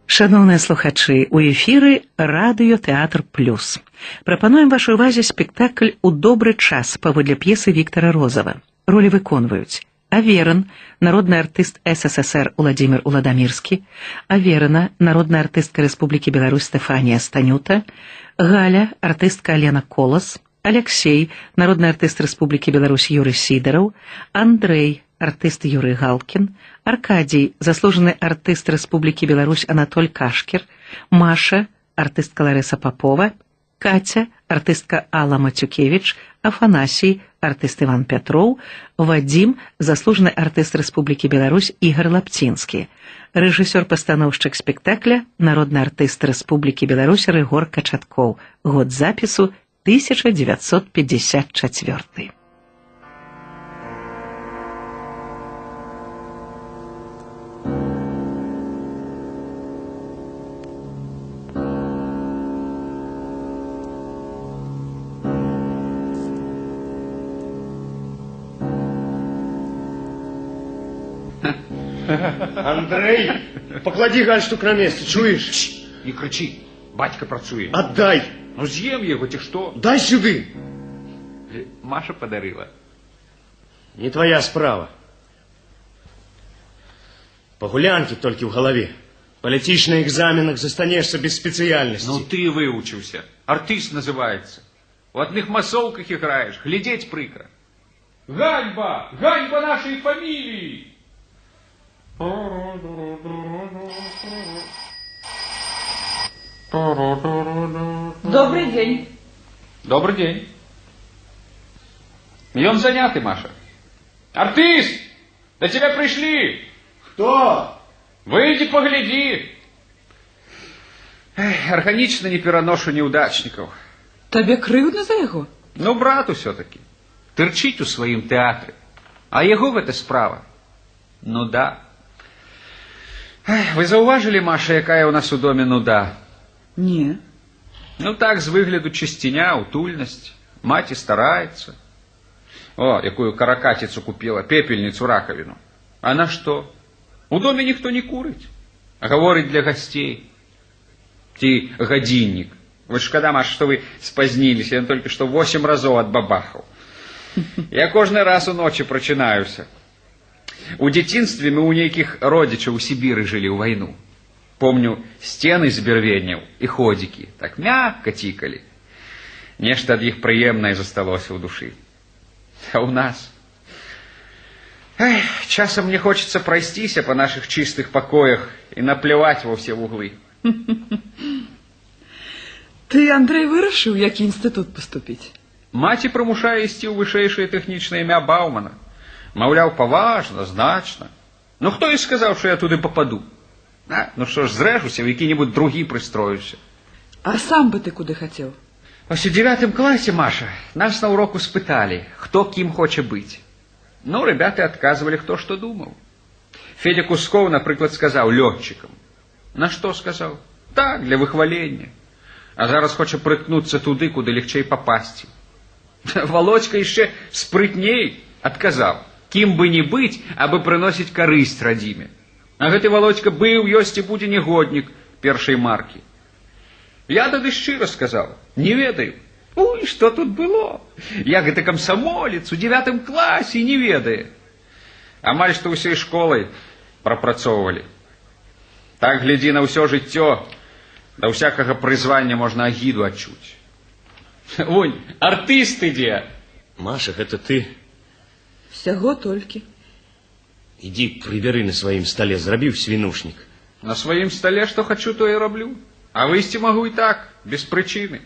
Шановныя слухачы, у эфіры радыётэатр плюс. Прапануем вашай увазе спектакль «У добры час» паводле п'есы Віктара Розава. Ролі выконваюць Аверин, народный артист СССР Владимир Уладамирский, Аверина, народная артистка Республики Беларусь Стефания Станюта, Галя, артистка Алена Колос, Алексей, народный артист Республики Беларусь Юрий Сидоров, Андрей, артист Юрий Галкин, Аркадий, заслуженный артист Республики Беларусь Анатоль Кашкер, Маша, артистка Лариса Попова, Катя, артистка Алла Матюкевич, Афанасий, артист Иван Петров, Вадим, заслуженный артист Республики Беларусь Игорь Лаптинский, режиссер-постановщик спектакля, народный артист Республики Беларусь Рыгор Качатков, год запису 1954. Андрей, поклади гальштук на место, чуешь? Не кричи, батька працує. Отдай. Ну з'їм його, чи що? Дай сюди. Маша подарила. Не твоя справа. Погулянки только в голове. Полетишь на экзаменах, застанешься без специальности. Ну ты выучился. Артист называется. В одних массовках играешь. Глядеть прикро. Ганьба! Ганьба нашей фамилии! Добрый день. Добрый день. И он занятый, Маша. Артист! До тебя пришли! Кто? Выйди, погляди. Органично не пераношу неудачников. Тебе крыўдна за яго? Ну, брату все-таки. Тырчить у своим театре. А его в это справа. Ну да. Вы зауважили, Маша, якая у нас у доме нуда? Не. Ну так, з вигляду чистіня, утульність. Маті старается. О, якую каракатицу купила, пепельницу, раковину. А на что? У доме никто не курить. Говорить для гостей. Ти годинник. Вот шкода, Маша, что вы спозднились. Я только что 8 разов отбабахал. Я кожный раз у ночи прочинаюся. У дзяцінстве мы у нейкіх родзічаў у Сібіры жылі ў вайну. Помню, сцены з бервенняў і ходзікі так мякка цікалі. Нешта ад іх прыемнае засталося ў душы. А у нас... часам мне хочется пройстися по наших чистых покоях и наплевать во все углы. Ты, Андрей, вырашыў, які інстытут паступіць? Маці прымушае ісці ў вышэйшае тэхнічнае імя Баумана. Маўляў, паважна, значна. Ну, хто і сказаў, што я туды попаду? Ну што ж, зрэжуся, в які-небудзь другі прыстроюся. А сам бы ты куды хацеў? Ось у 9 классе, Маша, нас на уроку спыталі, хто кім хоча быць. Ну, ребята отказывали, кто что думал. Федя Кусков, например, сказал летчиком. На что сказал? Так, для выхваления. А зараз хоче приткнуться туды, куда легчей попасть. Володька еще спрытней отказал. Ким бы ни быть, абы приносить корысть родиме. А гэты Володька был, ёсць и будзе негодник першей марки. Я тады шчыра сказал, не ведаю. Ой, что тут было? Я, гэта комсомолец у 9 классе, не ведае. Амаль што ўсёй школай прапрацоўвалі. Так, глядзі, на ўсё жыццё, да ўсякага прызвання можна агіду адчуць. Вунь, артыст ідзе. Маша, это ты? Всяго толькі. Иди прибери на своим столе, зрабіў свинушник. На своим столе что хочу, то и роблю. А выйсти могу и так, без причины.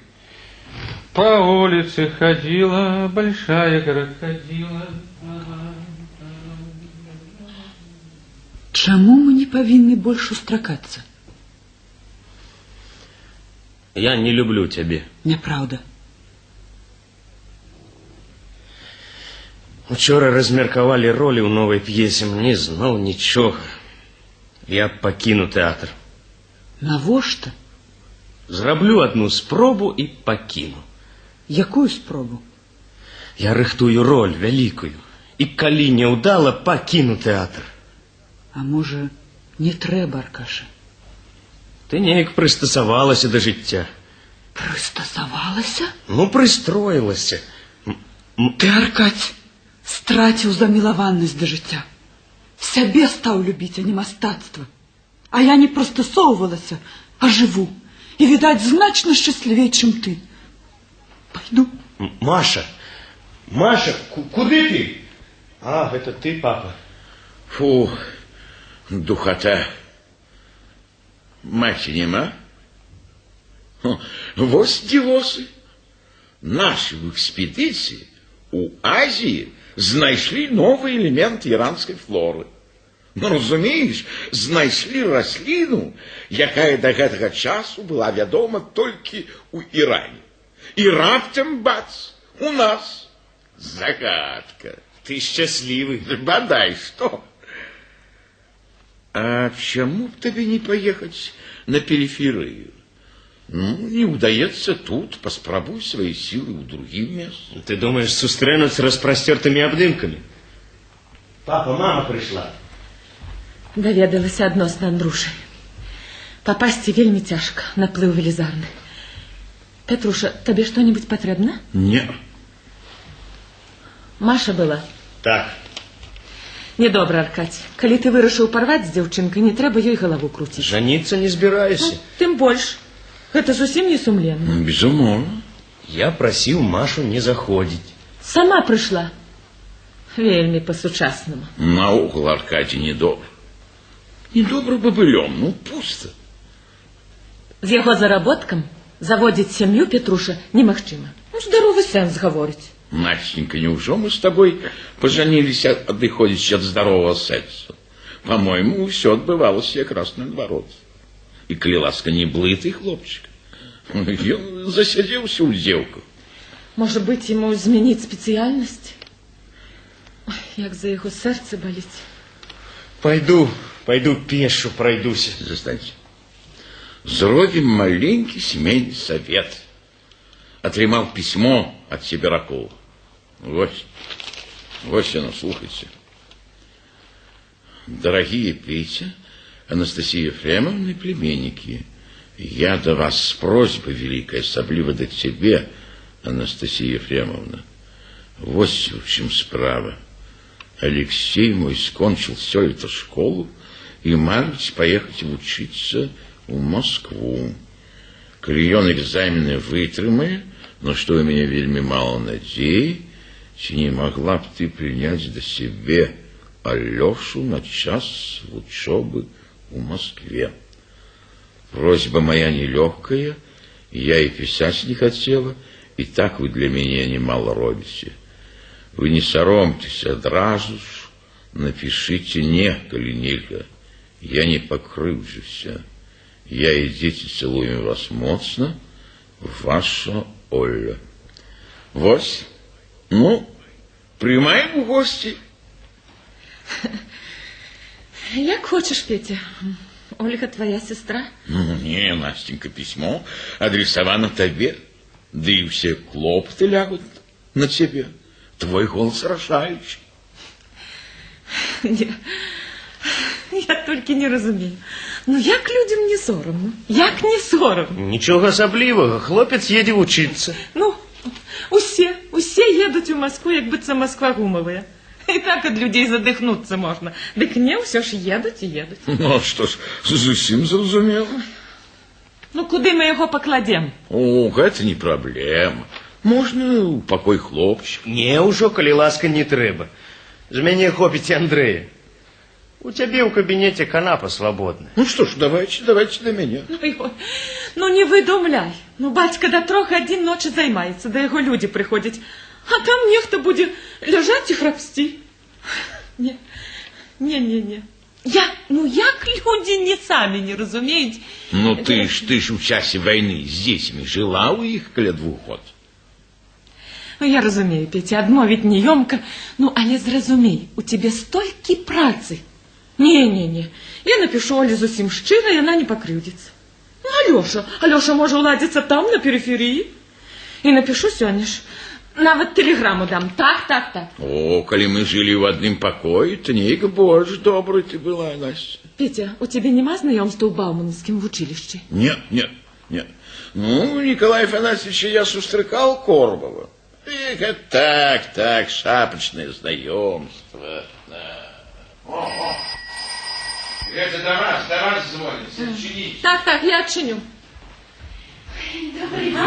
По улице ходила большая крокодила. Чаму мы не павінны больш устракацца? Я не люблю тебе. Няправда. Учора размеркавалі ролі ў новай п'есе, мне зноў нічога. Я пакіну тэатр. Навошта? Зраблю одну спробу і пакіну. Якую спробу? Я рыхтую роль вялікую. І калі не ўдала, пакіну тэатр. А можа, не трэба, Аркаша? Ты неяк прыстасавалася до жыцця. Прыстасавалася? Ну, прыстроілася. Ты, Аркадь, страціў замілаванасць да жыцця. Сябе стаў любіць, а не мастацтва. А я не прыстасоўвалася, а жыву. І, відаць, значна шчаслівей, чым ты. Пойду. Маша! Маша, куды ты? А, гэта ты, папа. Фу, духота. Маці нема? Вось дзівосы. Нашы в экспедыцыі у Азіі знайшлі новы элемент іранскай флоры. Ну, разумееш, знайшлі расліну, якая да гэтага часу была вядома толькі ў Іране. І раптам, бац, у нас загадка. Ты шчаслівы. Бадай што. А чаму б табе не паехаць на периферыю? Ну, не удаецца тут, паспрабуй свае сілы ў другім месцы. Ты думаешь, сустрэнуць з распрасцёртымі абдымкамі? Папа, мама прыйшла. Даведалася адносна Андрушы. Папасці вельмі цяжка, наплыў велізарны. Петруша, табе што-небудзь патрэбна? Не. Маша была? Так. Недобра, Аркадь. Калі ты вырашыў парваць з дзяўчынкай, не трэба ёй галаву круціць. Жаніцца не збіраюся. Тым больш. Гэта зусім не сумленна. Безумоўна. Я прасіў Машу не заходзіць. Сама прыйшла. Вельмі па-сучаснаму. Наогул, Аркадий, недобра. Недобра бабылём, ну, пуста. З яго заработкам заводзіць сям'ю, Петруша, немагчыма. Ну, здаровы сэнс гаворыць. Настенька, неужо мы с тобой поженились, адыходзячи ад здаровага сэнсу? По-моему, ўсё адбывалася якраз наадварот. І калі ласка не блытый хлопчык. Ён засядзеўся ў дзеўку. Можа быць, яму змяніць спецыяльнасць? Ой, як за яго сэрца баліць. Пойду пешу пройдуся. Застаньте. Зробім маленький семейный совет. Атрымаў письмо от Сибиракова. Вот оно, слухайте. Дорогие Петя, Анастасия Ефремовна и племянники, я до вас с просьбой великой, особливо до тебе, Анастасия Ефремовна. Вот в чем справа. Алексей мой скончил все это школу и марить поехать учиться в Москву. Калі ён экзамены вытрымае, но что у меня вельмі мало надзей, ці не могла б ты принять до себе Алешу на час учебы в Москве. Просьба моя нелегкая, я и писать не хотела, и так вы для меня немало робите. Вы не соромьтесь, адразу ж напишите «не», коли нельга. Я не покрывжуся. Я и дети целуем вас моцно, ваша Оля. Вот, ну, приймаем в гости. Як хочешь, Петя. Ольга твоя сестра? Ну, не, Настенька, письмо адресовано тебе. Да и все клопоты лягут на тебе. Твой голос рашаючий. Я толькі не разумею. Ну, як людям не соромно? Як не соромно? Нічого асаблівага, хлопець едзе вучыцца. Ну, усе едуць у Москву, як быццам Москва гумавая. І так ад людзей задыхнуцца можна. Дык не, ўсё ж едуць і едуць. Ну, што ж, зусім зразумела. Ну, куды мы яго пакладзем? О, гэта не праблема. Можна ў пакой хлопчыка. Не, ўжо, калі ласка, не трэба. З мяне хопіць Андрэя. У цябе ў кабінеце канапа свабодная. Ну что ж, давайте до меня. Ну не выдумляй. Ну бацька до 3 гадзін ночы займаецца, да яго людзі прыходзяць. А там нехта будзе ляжаць і храпсці. Не. Як людзі не самі не разумеюць. Ну ты ж у часе войны с детьми жила у іх каля 2 год. Ну я разумею, Петя, адмовіць неёмка. Ну але зразумей, у цябе столькі працы. Не. Я напишу Оле зусім шчыра, яна не пакрыўдзіцца. Ну, Алёша можа уладзіцца там, на периферии. И напишу сёння ж. Нават телеграмму дам. Так. О, коли мы жили в одном покое, книга больше добрая ты была, Настя. Петя, у тебя нема знайомства у Бауманским в училище? Нет. Ну, Николая Афанасьевича я сустракал Коробова. Эх, так, шапочное знакомство. Да. О. Это до вас звонит, отчините. Так, я отчиню. Добрый день.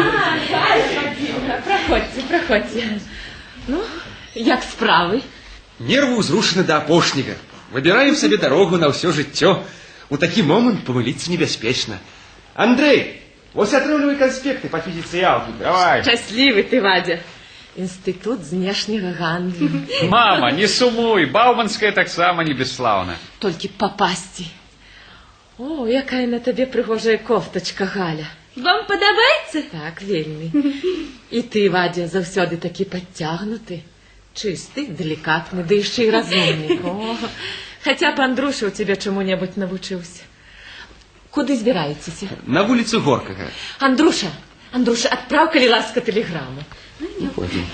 Проходьте. Ну, як справи? Нервы узрушены до апошняга. Выбираем себе дорогу на все жыццё. У такі момент помылиться небяспечна. Андрей, вот атрымлівай конспекты по физице и алгебре. Давай. Шчаслівы ты, Вадя. Інстытут знешняга гандлю. Мама, не сумуй, Бауманская таксама не бесславна. Толькі папасці. О, якая на табе прыгожая кофтачка, Галя. Вам падабаецца? Так, вельмі. І ты, Вадя, заўсёды такі падцягнуты, чысты, делікатны, ды яшчэ і разумны. О, хаця б Андруша ў цябе чаму-небудзь навучыўся. Куды збіраецеся? На улицу Горкага. Андруша, адпраў, калі ласка, тэлеграму. Пойдем.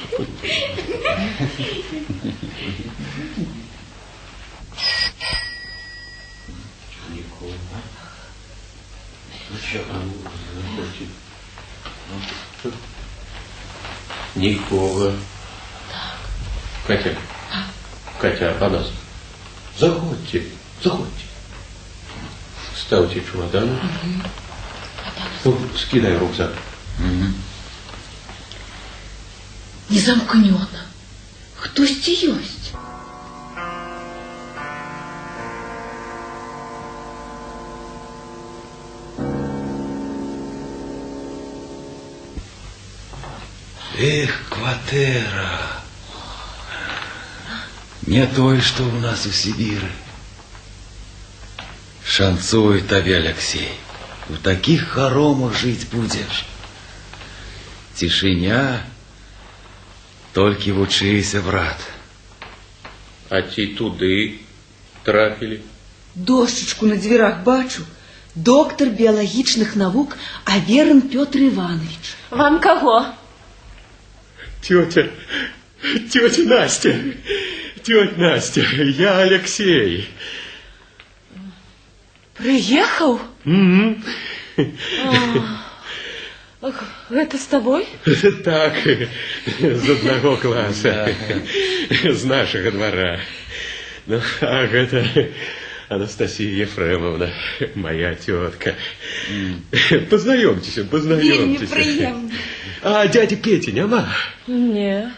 Никого. Катя, Апанас, заходите. Ставьте чемоданы. Ну, скидай рюкзак. Не замкнёна. Хтосьці ёсць. Эх, кватэра. Не той, что у нас у Сибири. Шанцуй тебе, Алексей. В таких хоромах жить будешь. Тишиня. Только вучися, брат. А ті туди трапили? Дошечку на дверях бачу. Доктор биологичных наук Аверин Петр Иванович. Вам кого? Тетя Настя, я Алексей. Приехал? Это с тобой? Так, з одного класса, з нашего двора. Ну, а это Анастасия Ефремовна, моя тетка. Познайомтесь. Вельмі приємно. А дяді Пети нема? Не.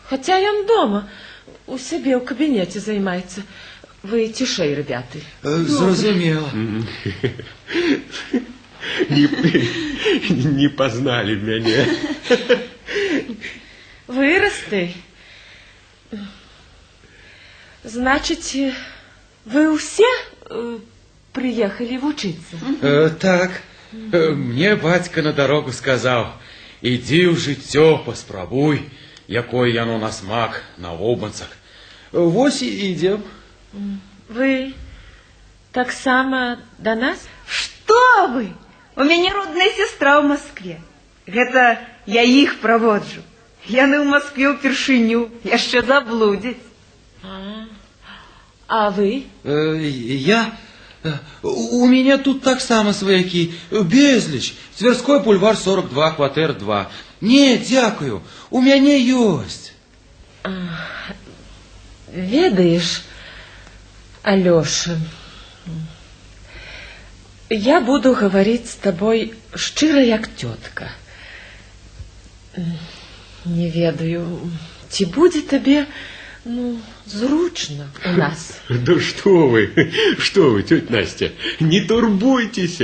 Хотя ён дома, у себе в кабинете займаецца. Вы тишей, ребята. Зрозумело. Не познали меня. Вырасты. Значит, вы все приехали вучиться? Так. Мне батька на дорогу сказал: иди в жыццё паспрабуй, якое яно на смак на обманцах. Вось и идем. Вы так само до нас? Что вы? У меня родная сестра в Москве. Это я их проводжу. Яны в Москве упершыню, яшчэ заблудзяць. А вы? У меня тут так само свояки. Безліч. Тверской бульвар 42, квартира 2. Не, дякую. У мяне ёсць. Ведаешь, Алёша, я буду говорить с тобой шчыра, як тётка. Не ведаю, ці будзе табе, зручно у нас. Да что вы, тетя Настя, не турбуйтесь.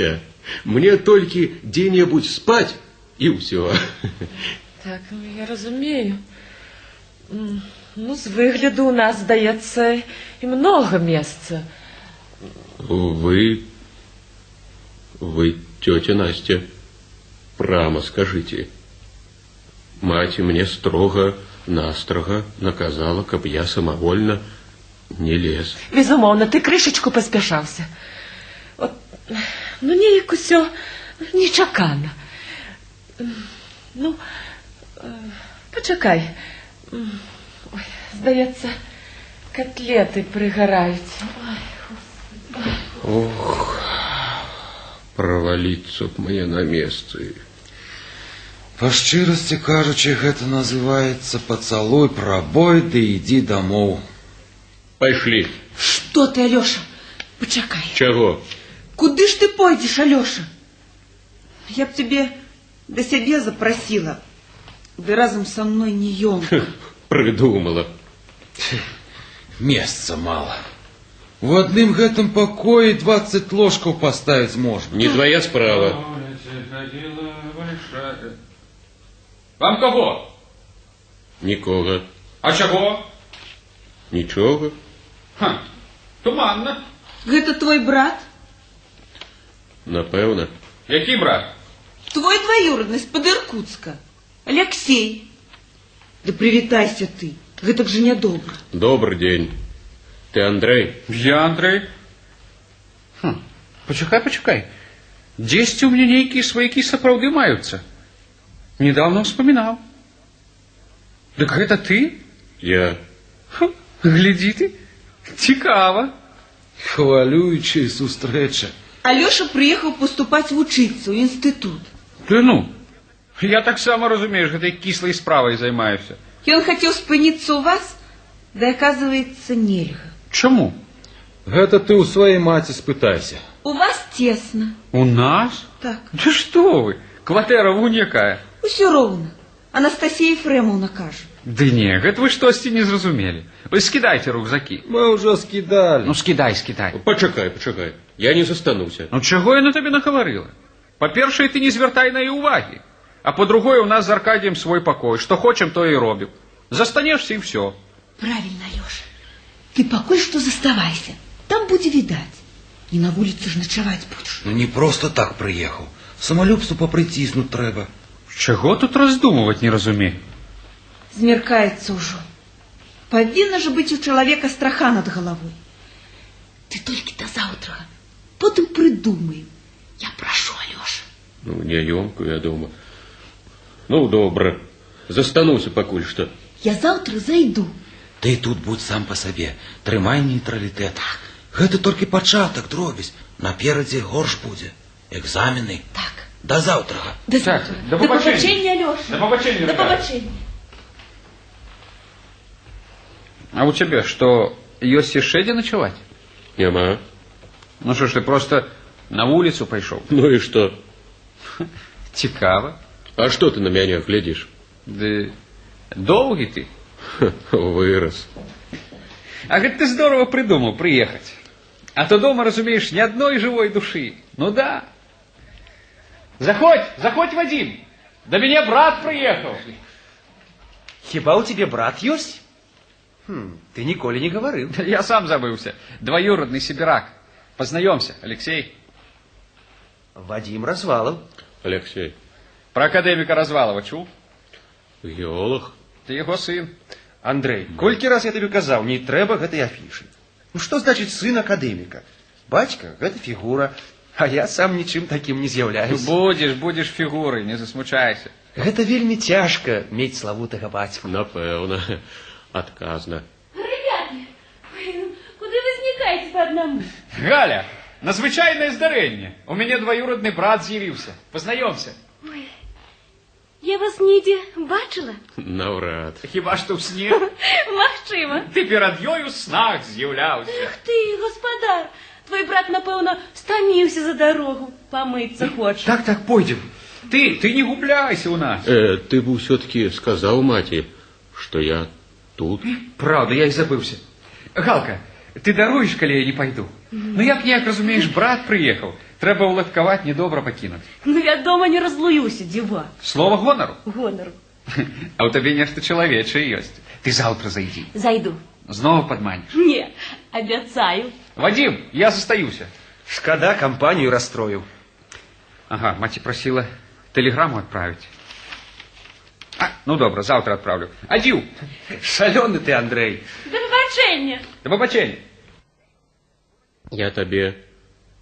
Мне только где-нибудь спать, и все. Так, я разумею. З выгляду у нас, здаецца, і много месца. Вы, тетя Настя, прямо скажите. Мать мне строго-настрого наказала, каб я самовольно не лез. Безумоўна, ты крышечку паспяшаўся. Неяк усё нечакана. Почекай. Ой, здається, котлети пригорають. Ох, провалиться б мне на месте. По шчырасці кажучы, гэта называецца пацалуй, прабой, да ідзі дамоў. Пошли. Что ты, Алёша? Почекай. Чего? Куды ж ты пойдешь, Алёша? Я б тебе до себе запросила. Да разом со мной не ёмка. Придумала. Месца мало. В одным гэтым пакоі 20 ложкаў поставить можно. Не твоя справа. Вам кого? Нікого. А чего? Нічого. Ха, туманно. Это твой брат? Напевно. Який брат? Твой двоюродный из-под Иркутска. Алексей. Да привітайся ты. Гэтак же нядобра. Добрый день. Ты Андрей? Я Андрей. Почекай. Дзесьці у меня нейкія сваякі сапраўды маюцца. Недавно вспоминал. Так гэта ты? Я. Гляди ты. Цікава. Хвалюючая сустрэча. Алёша приехал поступать в учиться, в институт. Ты ну, я так само, разумеешь, гэтай кислой справой займаюся. И он хотел спыниться у вас, да оказывается, нельга. Чому? Гэта ты у сваёй маці спытайся. У вас тесно. У нас? Так. Да что вы, кватэра вунь якая. Все ровно. Анастасия Ефремовна кажет. Да не, гэта вы штосьці не зразумелі. Вы скидайте рюкзаки. Мы уже скидали. Ну скидай. Почекай. Я не застануся. Ну чого я на тебе нагаварила? По-перше, ты не звертай на її уваги. А по-другое, у нас з Аркадієм свой покой. Что хочем, то и робим. Застанешься и все. Правильно, Алёша. Ты покой что заставайся. Там будет видать. Не на улице же ночевать будешь. Ну не просто так приехал. Самолюбству попритиснуть треба. Чего тут раздумывать, не разумею? Змеркается уже. Повинно же быть у человека страха над головой. Ты только до завтра. Потом придумаем. Я прошу, Алёша. Ну, не ёмку, я думаю. Ну, добре. Застануся пакуль што. Я завтра зайду. Ты тут будь сам по себе. Трымай нейтралітэт. Гэта толькі пачатак, дробязь. Наперадзе горш будзе. Экзамены. Так. До завтра. До завтра. До побачення, Алёша. До побачення, До ребята. побачення. А у тебя что, есть еще где ночевать? Нема. Ну что ж, ты просто на улицу пошел? Ну и что? Цікаво. А что ты на меня глядишь? Да долгий ты. Вырос. А говорит, ты здорово придумал приехать. А то дома, разумеешь, ни одной живой души. Ну да. Заходь, Вадим. До меня брат приехал. Хіба у тебе брат ёсць? Ты ніколі не говорил. Я сам забылся. Двоюродный сибирак. Познаемся, Алексей. Вадим Развалов. Алексей. Про академика Развалова чуў? Геолог. Ты его сын. Андрей, колькі раз я тебе казаў, не трэба гэтай афішы. Ну што значыць сын акадэміка? Бацька — гэта фігура, а я сам нічым таким не з'яўляюсь. Будешь фигурой, не засмучайся. Гэта вельмі цяжка мець славутага бацьку. Напэўна. Отказно. Ребята, куда вы зникаете по одному? Галя, надзвычайное здарэнне. У меня двоюродный брат з'явіўся. Познаемся. Ой, я вас нідзе бачила? Наврад. Хіба што ў сне? Магчыма. Ты перад ёю ў снах з'яўляўся. Эх ты, гаспадар, твой брат, напэўна, стаміўся за дорогу, помыться хоча. Так, пойдем. Ты не губляйся у нас. Ты бы все-таки сказал мате, что я тут. Правда, я и забылся. Галка, ты даруешь, коли я не пойду? Ну, як ніяк, разумеешь, брат приехал. Трэба уладкаваць, недобра пакінуць. Ну, я дома не разлуюся, дзіва. Слово гонору? Гонору. А у тебе нешта чалавечае ёсць. Ты завтра зайди. Зайду. Знову падманишь? Не, обяцаю. Вадим, я застаюся. Шкада, компанию расстроил. Ага, маці просила телеграмму отправить. Ну добра, завтра отправлю. Адзіў. Шалёны ты, Андрей. Да побачення. До побачення. Я табе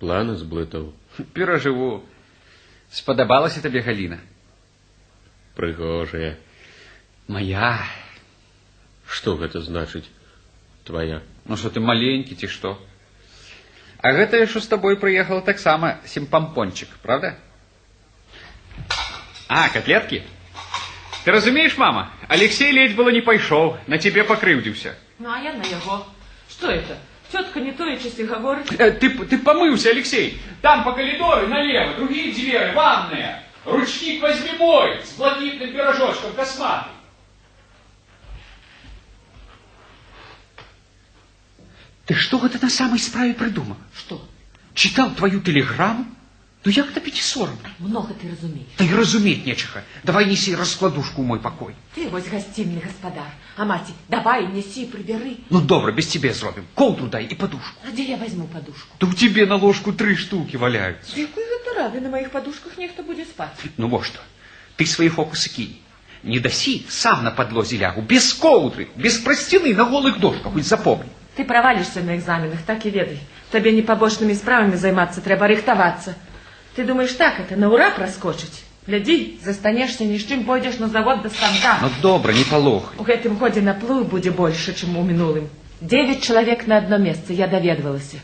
планы зблытаў. Перажыву. Спадабалася табе Галіна? Прыгожая. Моя. Что это значит, твоя? Ну, что ты маленький, ці что? А гэта, що з тобой прыехала таксама сімпампончик, правда? А, котлетки? Ты разумеешь, мама, Алексей ледь было не пайшоў, на тебе покрыўдзіўся. Ну, а я на яго. Что это? Тетка не тоячись и говорит. Ты помылся, Алексей. Там по коридору налево, другие двери, ванная. Ручник возьми мой, с блакитным пирожочком косматый. Ты что это на самой справе придумал? Что? Читал твою телеграмму? Ну як то пяти соромно? Много ты разумеешь. Да и разуметь нечего. Давай неси раскладушку в мой покой. Ты вось гостиный господар. А мати, давай, неси, прибери. Ну добро, без тебя зробим. Ковдру дай и подушку. А где я возьму подушку? Да у тебе на ложку 3 штуки валяются. Какой это рады, на моих подушках некто будет спать. Ну вот что, ты свои фокусы кинь. Не даси, сам на подлозе лягу, без ковдры, без простыни, на голых дошках, хоть запомни. Ты провалишься на экзаменах, так и ведай. Тебе не побочными справами займаться, треба рихтоваться. Ты думаешь, так это, на ура проскочить? Гляди, застанешься ни с чим, пойдешь на завод до станка. Ну добро, не полохай. У гэтым годе наплыў будзе больше, чем у мінулым. 9 человек на одно место, я даведвалася.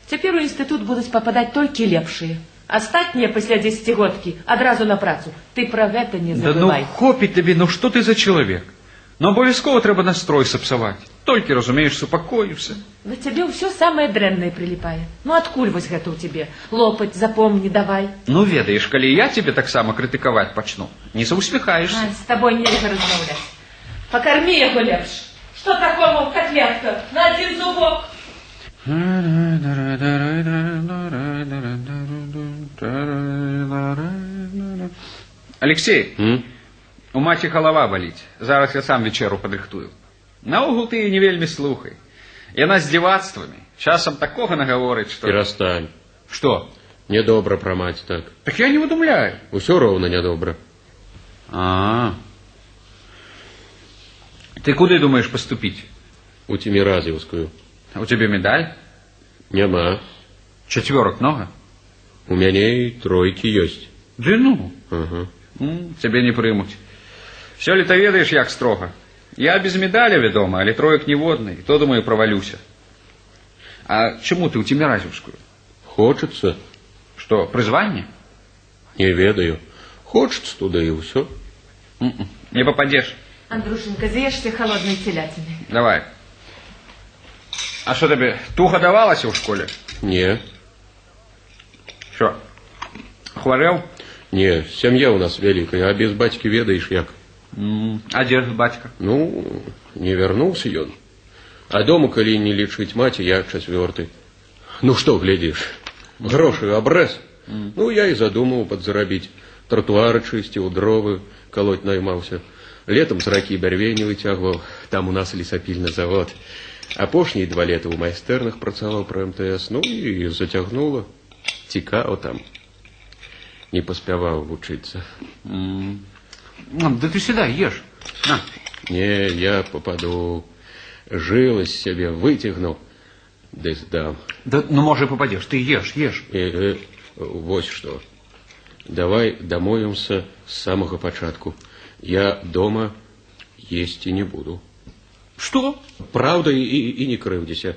Цяпер у інстытут будуць попадать только лепшие. Астатнія пасля 10-годкі адразу на працу. Ты про гэта не забывай. Да ну хопить тебе, ну что ты за человек? Ну обовязково треба настрой сапсаваць. Толькі, разумееш, супакоіўся. На тебе все самое дрэннае прилипает. Ну откуль вось гэта у тебе? Лопать, запомни, давай. Ну ведаеш, калі я тебе таксама крытыкаваць пачну, не заусміхаешься. Ай, с тобой нельзя размаўляць. Покорми яго лепш. Что такому котлетка? На один зубок. Алексей, у маці голова боліць. Зараз я сам вечеру падрыхтую. Наогул ты не вельмі слухай. Яна з дзівацтвамі. Часам такога нагаворыць, што... Перестань. Что? Недобро про мать так. Так я не выдумляю. Усё ровно недобро. Ты куды думаешь поступить? У Тимиразевскую. У тебя медаль? Нема. 4 много? У мяне и 3 есть. Да ну? Ага. Тебе не прымуць. Сёлета ведаеш, як строга. Я без медаля, вядома, але 3 ніводнай, то, думаю, провалюся. А чему ты у Тимиразевскую? Хочется. Что, призвание? Не ведаю. Хочется туда и все. Не попадешь. Андрушенька, з'ешься холодной телятины. Давай. А что тебе, туго давалось в школе? Не. Что, хворел? Не, семья у нас великая, а без батьки ведаешь як. А где же батька? Ну, не вернулся ён. А дома, коли не лечить мать, я 4. Ну что, глядишь, гроши обрез. Ну, я и задумал подзаробить. Тротуары чистил, дровы колоть наймался. Летом с раки бярвені вытягивал. Там у нас лесопильный завод. А пошние 2 лета у майстерных працавал про МТС. Ну, и затягнуло. Цікаво там. Не поспевал учиться. Да ты сюда ешь. На. Не, я попаду. Жилость себе вытягнул. Да сдам. Да, ну, может, попадешь. Ты ешь. Вот что. Давай домоемся с самого початку. Я дома есть и не буду. Что? Правда и не крыўдзіся.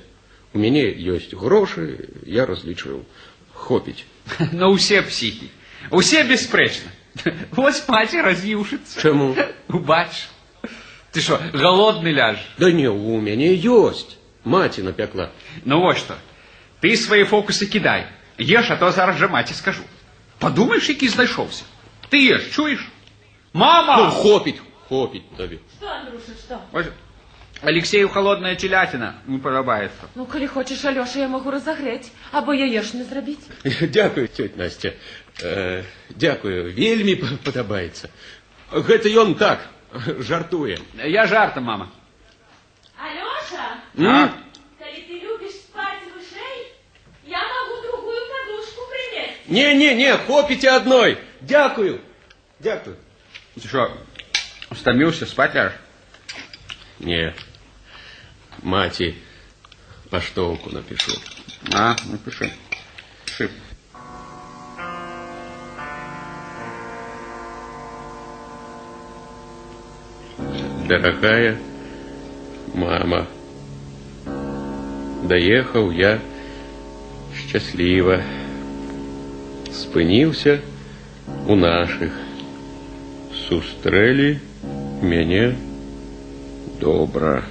У мяне есть гроши, я разлічыў. Хопить. Но усе психи. Усе беспречно. Вот мать раз'юшится. Чему? Убачишь. Ты что, голодный ляжешь? Да не, у мяне есть. Маці напекла. Ну вот что. Ты свои фокусы кидай. Ешь, а то зараз же маті скажу. Подумаешь, який знайшовся. Ты ешь, чуешь? Мама! Ну, хопить тобі. Что, Андруша, что? Ось, Алексею холодная телятина не подобается. Ну, коли хочешь, Алеша, я могу разогреть, або яєшню зробить. Дякую, тетя Настя. Дякую, вельмі подобається. Гэта ён так, жартуе. Я жартом, мама. Алеша, коли ты любишь спать мышей, я могу другую подушку принять. Не, хопите одной. Дякую. Ты что, стомился, спать ляжешь? Не. Маті поштовку напишу. Напиши. Пиши. дорогая мама. Доехал я счастливо. Спыніўся у наших. Сустрэлі мяне добра.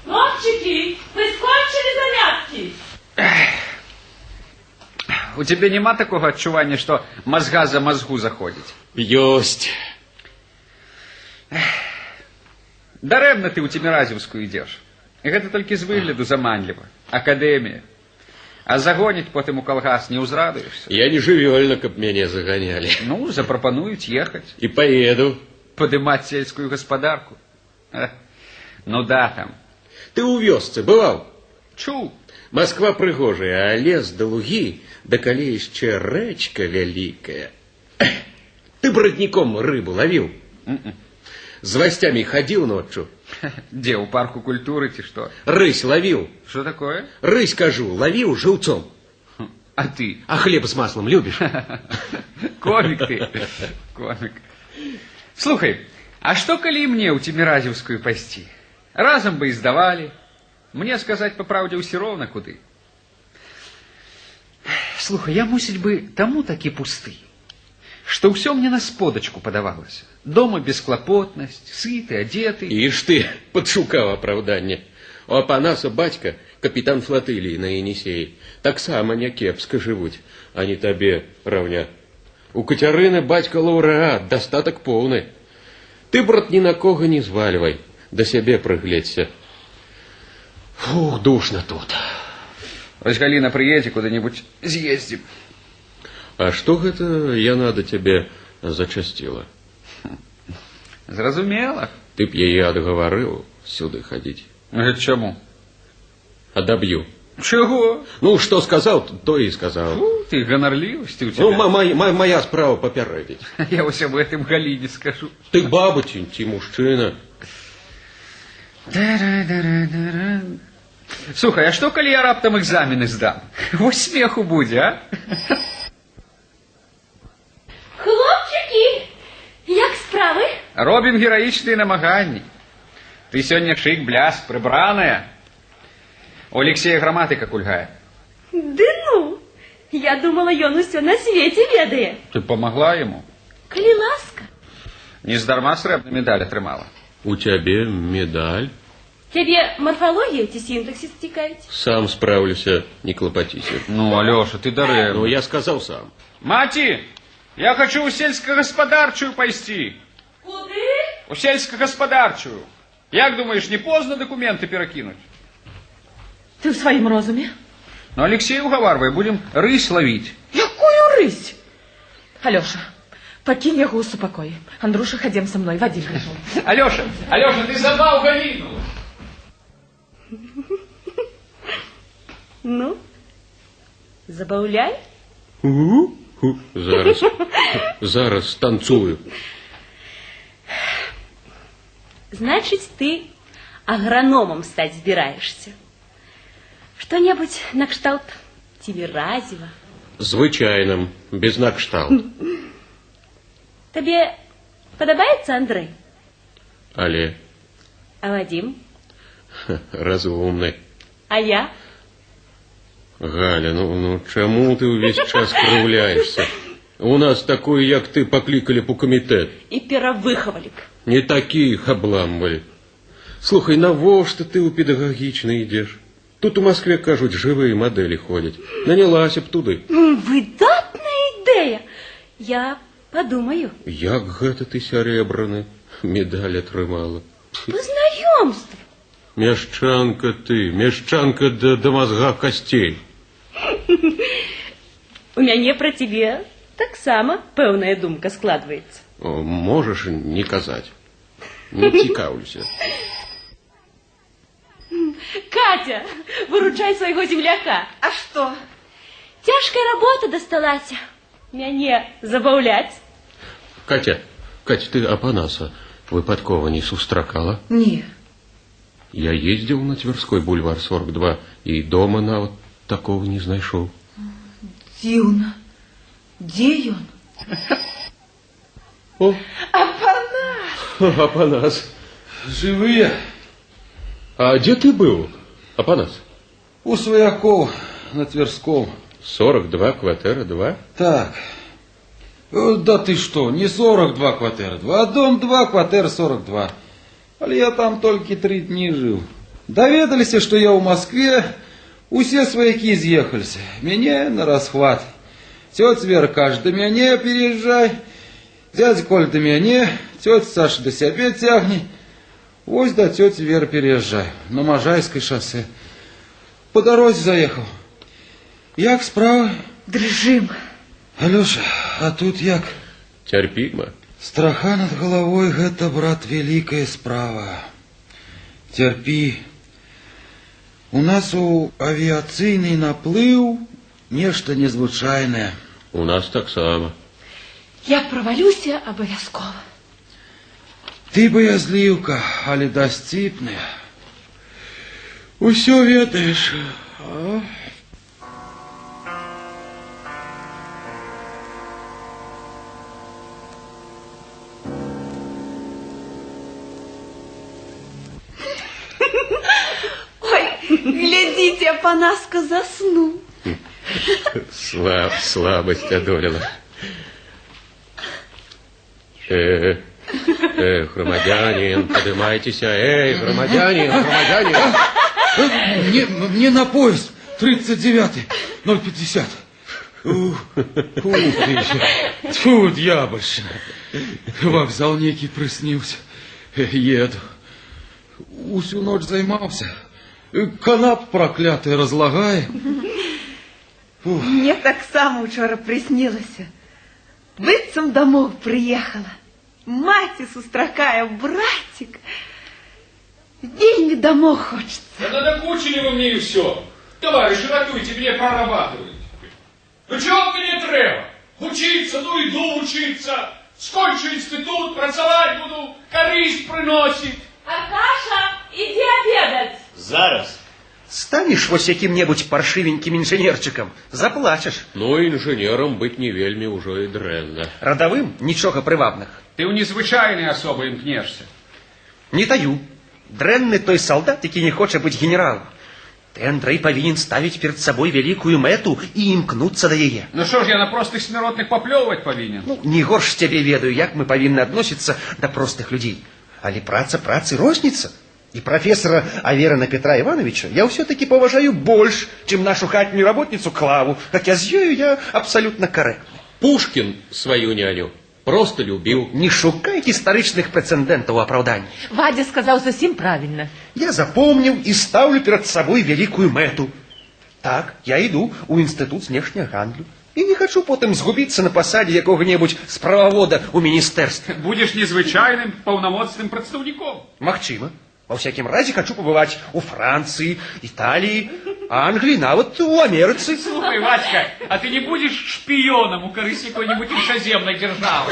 Хлопчики, вы скончили занятки? У тебя нема такого адчування, что мозга за мозгу заходить? Ёсць. Дарэмна ты ў Ціміразіўскую ідзеш. Гэта толькі з выгляду заманліва. Акадэмія. А загоніць потым у калгас не ўзрадуешся. Я не жывёльна, каб мяне заганялі. Ну, запрапануюць ехаць. І поеду. Падымаць сельскую гаспадарку. Ну да, там. Ты ў вёсцы бываў? Чуў. Москва прыгожая, а лес да лугі, да калі яшчэ рэчка вялікая. Ты брадніком рыбу лавіў? З васцямі хадзіў ноччу? Дзе, у парку культуры ці што? Рысь лавіў. Што такое? Рысь, кажу, лавіў жыўцом. А ты? А хлеб с маслом любишь? Комик ты. Комик. Слухай, а што калі мне ў Ціміразіўскую пайсці? Разам бы і здавалі. Мне сказаць па праўдзе ўсё роўна куды. Слухай, я, мусіць бы, таму такі пусты, што ўсё мне на сподачку падавалася. Дома бесклапотнасць, сыты, адзеты. Ишь ты, падшукаў апраўданне. У Апанаса бацька, капітан флатыліі на Енісеі, таксама някепска жывуць, а не табе раўня. У Кацярыны бацька лаўрэат, дастатак поўны. Ты, брат, ні на кога не звальвай, да сябе прыгледзься. Фух, душно тут. Вось Галіна прыедзе куды-небудзь з'ездзім. А што гэта яна да цябе зачасціла? Зразумела. Ты б яе адгаварыў сюды хадзіць. Чаму? Адаб'ю. Чаго? Ну, што сказаў, то і сказаў. Фу, ты ганарлівасць у цябе. Ну, моя справа папярэдзіць. Я вось аб гэтым Галіне скажу. Ты баба ці мужчына? Слухай, а што, калі я раптам экзамены здам? Вось смеху будзе, а? Хлопчики, як справы? Робім гераічныя намаганні. Ты сёння шык, бляск, прыбраная. У Алексея граматыка кульгае. Ды ну, я думала, ён усё на свеце ведае. Ты памагла яму? Калі ласка. Нездарма срэбную медаль атрымала. У цябе медаль? Тебе морфология ці синтаксис цікавіць? Сам справлюся, не клопотіся. Ну, Алёша, ты дарэм. Ну, я сказаў сам. Маці, я хочу ў сельскагаспадарчую пайсці. Куды? У сельскагаспадарчую. Як думаешь, не поздно документы перакінуць? Ты ў сваім розуме? Ну, Алексей угаварвай, будем рысь ловіць. Якую рысь? Алёша, покинь яго ў супакоі. Андруша, хадзем со мной, вадзі грыжу. Алёша, ты забаў Галіну. Ну, забаўляй. Зараз танцую. Значит, ты агрономом стать збираешься. Что-нибудь на кшталт Ціміразіва? Звычайным, без накшталт. Тебе подобается Андрей? Але? А Вадим? Разумны. А я? Галя, ну чаму ты ўвесь час крыўляешься? У нас такой, як ты, паклікалі б у камітэт. І перавыхавалі б. Не такіх абламвалі. Слухай, навошта ты ў педагагічны ідзеш? Тут у Москве, кажуць, жывыя мадэлі ходзяць. Нанялася б туды. Выдатная ідэя. Я подумаю. Як гэта ты сярэбраны медаль атрымала? По знаёмству. Мяшчанка ты, мяшчанка да мазга касцей. У мяне пра цябе таксама пэўная думка складваецца. Можаш не казаць. Не цікаўлюся. Катя, выручай свайго земляка. А что? Цяжкая работа дасталася. Мяне забаўляць. Катя, ты Апанаса выпадкова не сустракала? Не. Я ездзіў на Тверской бульвар 42 і дома нават такого не знайшоў. Дзіўна. Дзе ён? О, Апанас! Апанас. Живые. А где ты был, Апанас? У сваякоў на Тверском. 42, кватэра 2? Так. Да ты что, не 42 кватэры 2, а дом 2, кватэра 42. Але я там толькі 3 дні жыў. Даведаліся, што я ў Москве, усе сваякі з'ехаліся. Мяне на расхват. Тётя Вера кажа, да мяне переезжай. Дядя Коля да мяне, тётя Саша да сябе цягне. Вось да тёти Веры переезжай. На Можайское шоссе. По дорозе заехал. Як справа? Дрыжым. Алёша, а тут як? Цярпіма. Страха над головой, гэта, брат, великая справа. Терпи. У нас у авиацыйный наплыў нешта незвычайнае. У нас таксама. Я правалюся абавязкова. Ты боязліўка, але дасціпная. Усё ведаеш. А? Ой, глядите, Апанаска заснул. Слабость одолела. Громадянин, поднимайтесь. Громадянин. Мне на поезд 39-й, 050. Тьфу, дьявольщина. Вокзал некий приснился. Еду. Усю ночь займался. Канап проклятый разлагае. Мне так само учора приснилося. Быццам домой приехала. Маці сустракае, братик. Вельми домой хочется. Да надокучили вы мне и все. Товарищи, ратуйте, мне прорабатывают. Ну чего мне треба? Учиться, ну иду учиться. Скончу институт, працавать буду, користь приносит. Аркаша, иди обедать. Зараз. Станешь вось яким-небудзь паршивеньким инженерчиком, заплачешь. Ну, инженером быть не вельми уже и дрэнна. Родовым нічога прывабных. Ты у незвычайной особо імкнешся. Не таю. Дрэнны той солдат, які не хоча быць генералом. Ты, Андрей, павінен ставіць перед собой великую мэту і імкнуцца да яе. Ну что ж, я на простых смиротных поплевывать повинен? Ну, не горш цябе ведаю, як мы павінны адносіцца да простых людзей. Але праца працы розніца. И профессора Аверина Петра Ивановича я все-таки поважаю больше, чем нашу хатнюю работницу Клаву, хотя с ею я абсолютно корректный. Пушкин свою няню просто любил. Не шукайте историчных прецедентов оправданий. Вадя сказал совсем правильно. Я запомнил и ставлю перед собой великую мэту. Так, я иду у Институт знешняга гандлю. И не хочу потом сгубиться на посаде якого-нибудь справавода у министерства. Будешь незвычайным полномочным представником. Магчыма. Во всяком разе хочу побывать у Франции, Италии, Англии, нават у Америцы. Слушай, Васька, а ты не будешь шпионом у корысі какой-нибудь іншаземной державы?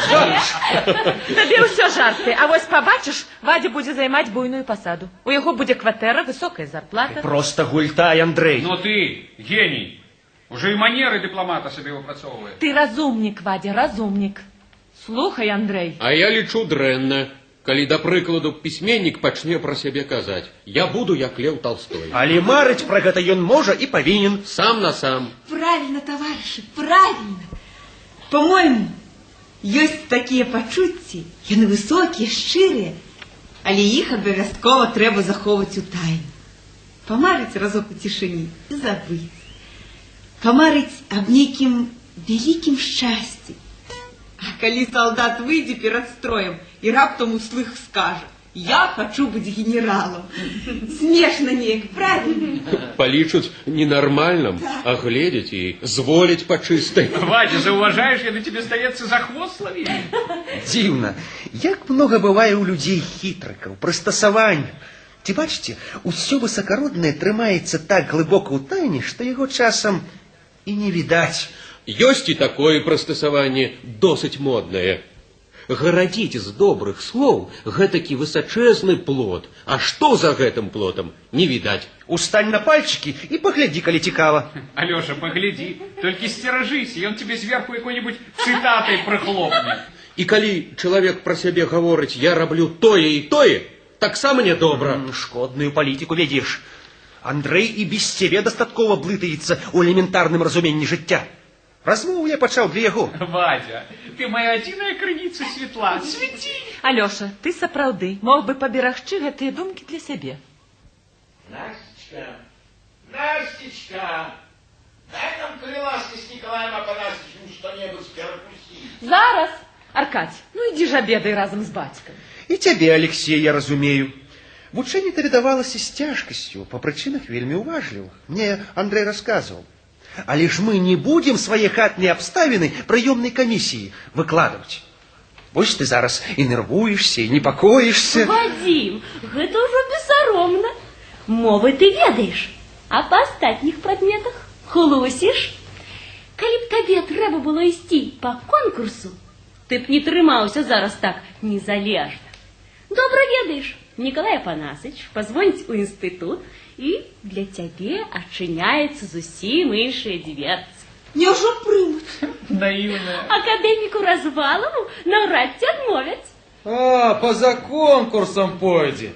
Табе ўсё жарты, а вось побачиш, Вадя будзе займаць буйную посаду. У яго будзе кватэра, высокая зарплата. Просто гультай, Андрей. Но ты, гений, уже и манеры дипломата себе выпрацоўвае. Ты разумнік, Вадя, разумнік. Слухай, Андрей. А я лічу дрэнна. Калі, да прыкладу, пісьменнік пачне пра сябе казаць. Я буду як Лев Толстой. Але марыць пра гэта ён можа і павінен. Сам на сам. Правильно, товарищи, правильно. По-моему, есть такие пачуцці, яны высокие, шчырыя, але іх абавязкова трэба захоўваць у тайне. Памарыць разок у цішыні і забыць. Памарыць аб нейкім вялікім шчасці. А калі солдат выйдзе перад строем и раптом услых скажет: «Я хочу быть генералом». Смешно неяк, правильно? Полічуць ненармальным, а гледзець і зволіць па чыстай. Вадя, зауважаешь, я на тебе, здаецца, за хвост ловил. Дзіўна, як много бывае у людзей хітрыкаў, прыстасаванняў. Ці бачыце, усё высакароднае трымаецца так глыбока ў тайне, што яго часам і не відаць. Ёсць і такое прыстасаванне досыць моднае. гарадзіць з добрых слоў гэтакі высачэзны плот. А што за гэтым плотам, не відаць. Устань на пальчики и погляди, коли цікаво. Алёша, погляди, только стережись, и он тебе сверху какой-нибудь цитатой прохлопнет. І калі чалавек пра сябе гаворыць, я раблю тое і тое, таксама нядобра. Шкодную политику ведешь. Андрей и без тебе дастаткова блытаецца у элементарным разуменні жыцця. Размову я пачаў для яго. Вадя, ты моя адзіная крыніца святла. Свяці! Алёша, ты сапраўды мог бы паберагчы гэтыя думкі для сябе. Настечка, Настечка, дай нам, коли ласки, с Николаем Афанасьевичем что-нибудь перекусить. Зараз! Аркадь, ну иди ж обедай разом с батьком. И тебе, Алексей, я разумею. Вучэнне передавалася з цяжкасцю, по причинах вельмі уважлівых. Мне Андрей рассказывал. Але ж мы не будем свае хатныя абставіны прыёмнай камісіі выкладывать. Вось ты зараз і нервуешься, і непакоишься. Вадим, гэта ўжо бессаромна. Мовы ты ведаеш, а па астатніх прадметах хлусіш. Калі б табе трэба было ісці па конкурсу, ты б не трымаўся зараз так незалежна. Добра ведаеш, Николай Афанасьевич позвоніць у інстытут, і для цябе адчыняецца зусім іншыя дверцы. Няўжо прымуць? Наивная. Акадэміку Развалову наўрад ці адмовяць. А, поза конкурсом пойдзе.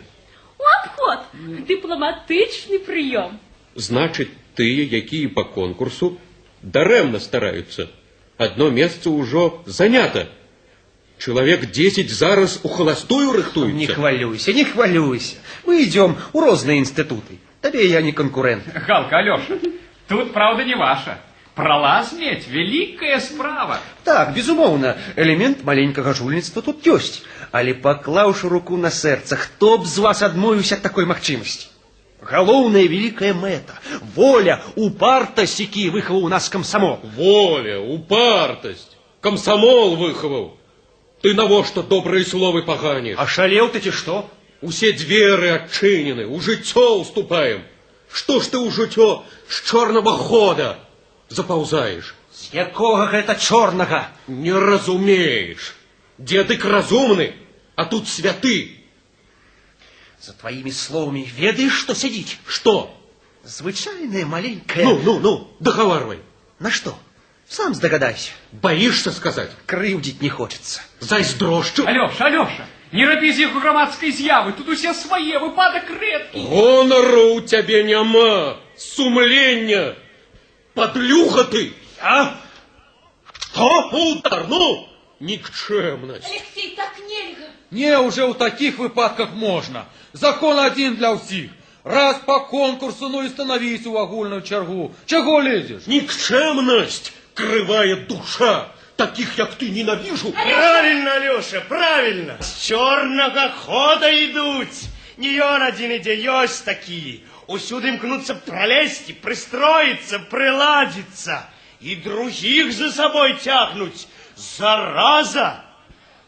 У абход дыпламатычны прыём. Значыць, тыя, якія па конкурсу, дарэмна стараюцца. Одно месца ўжо занята. Человек 10 зараз у холостую рыхтуется. Не хвалюйся, не хвалюйся. Мы идем у разные институты. Тебе я не конкурент. Галка, Алёша, тут правда не ваша. Пролаз медь, великая справа. Так, безумоўна, элемент маленькага жульніцтва тут ёсць. Але паклаўшы руку на сэрца, хто б з вас адмовіўся ад такой магчымасці? Галоўная великая мэта, воля, упартасць, які выхаваў у нас камсамол. Воля, упартасць, камсамол выхаваў. Ты навошта добрыя словы паганіш? Ашалеў ты ці што? Усе дзверы адчынены, у жыццё ўступаем. Што ж ты ў жыццё з чорнага хода запаўзаеш? З якога гэта чорнага? Не разумееш. Дзедык разумны, а тут святы. За твоими словами ведаеш, што сядзіць? Што? Звычайная маленькая... Ну, договаривай. На что? Сам здогадайся. Боишься сказать? Крыўдзіць не хочется. Зайздрошчу? Алёша, не рабі з іх грамадскай з'явы, тут усе свае, выпадак рэдкі. Гонору у тебе няма, сумлення. Подлюха ты. А? Что? Удар, ну, никчемность. Алексей, так нельзя. Не, уже у таких выпадках можно. Закон один для всех. Раз по конкурсу, ну и становись у агульную чергу. Чего лезешь? Никчемность, кривая душа. Таких, як ты, ненавижу. Правильно, Алёша, правильно. С чорного хода идут. Не ён один иде, есть такие. Усюды имкнутся пролезть, пристроиться, приладиться. И других за собой тягнуть. Зараза!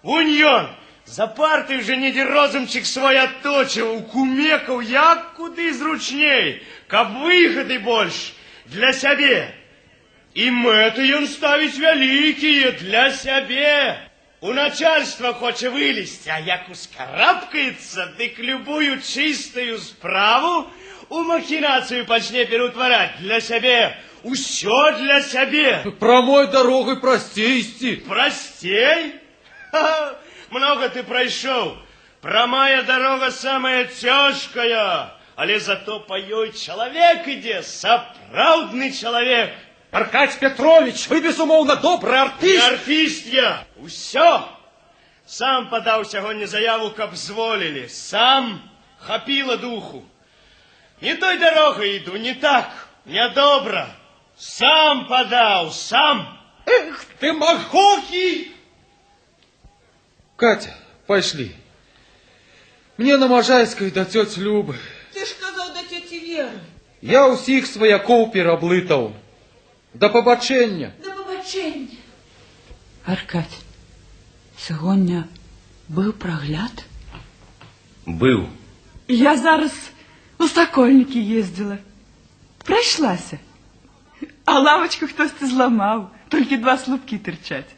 Уньон! За партой вже не розумчик свой отточив, кумекав, як куди зручней, каб выгоды больше для себе. И мэты ён ставить великие для себе. У начальства хоче вылезти, а як ускарабкается, дык любую чистую справу у махинацию почне переутворять для себе. Усё для себе. Промой дорогой простей идти. Простей? Ха-ха. Много ты пройшоў. Прамая дорога самая цяжкая, але зато по ёй чалавек ідзе, сапраўдны чалавек. Аркадий Петрович, вы безумоўна добрый артист. Не артист я. Усё. Сам подаў сягоння заяву, каб зволілі. Сам хапіла духу. Не той дорогой иду, не так, не добра. Сам подаў, сам. Эх ты, махохий! Катя, пошли. Мне на Можайской до тети Любы. Ты ж казал до тети Веры. Я усіх свояков пераблытаў. До побачення. До побачення. Аркадь, сягоння быў прагляд? Быў. Я зараз у Сокольнікі ездзіла. Прайшлася. А лавочку хтосьці зламаў. Толькі 2 слупкі тырчаць.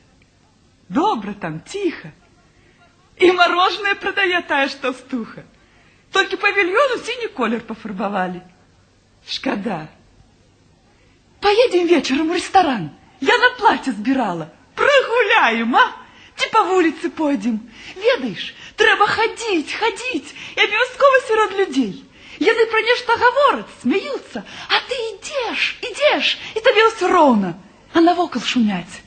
Добра там, тихо. И мороженое продает тая ж толстуха. Только павильону синий колер пофарбовали. Шкода. Поедем вечером в ресторан. Я на платье збирала. Прогуляем, а? Чи по вулиці пойдем. Ведаєш, треба ходить, и обов'язково серед людей. Яны про нешта говорят, смеются, а ты идешь, и тебе все ровно. А навокал шумять.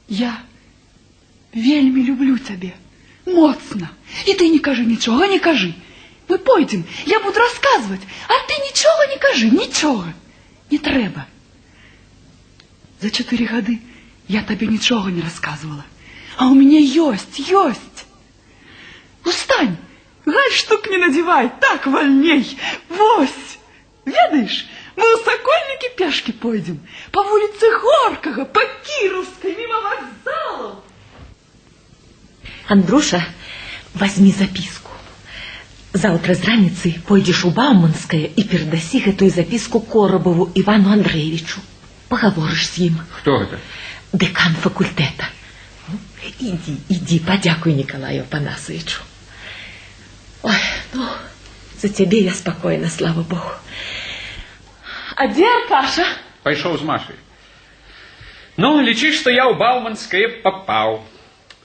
Я вельми люблю тебе. Моцно. И ты не кажи ничего, не кажи. Мы пойдем, я буду рассказывать, а ты ничего не кажи, ничего. Не треба. За 4 годы я тебе ничего не рассказывала. А у меня есть. Устань, гальштук не надевай, так вольней. Вось, ведаешь, мы у Сокольники пешки пойдем. По улице Горького, по Кировской, мимо вокзалов. Андруша, возьми записку. Завтра з раніцы пойдешь у Бауманское и передаси эту записку Коробову Ивану Андреевичу. Поговоришь с ним. Кто это? Декан факультета. Иди, подякуй Николаю Афанасьевичу. Ой, ну, за тебе я спокойна, слава Богу. А где Аркаша? Пошел с Машей. Ну, лечишь, что я у Бауманское попал.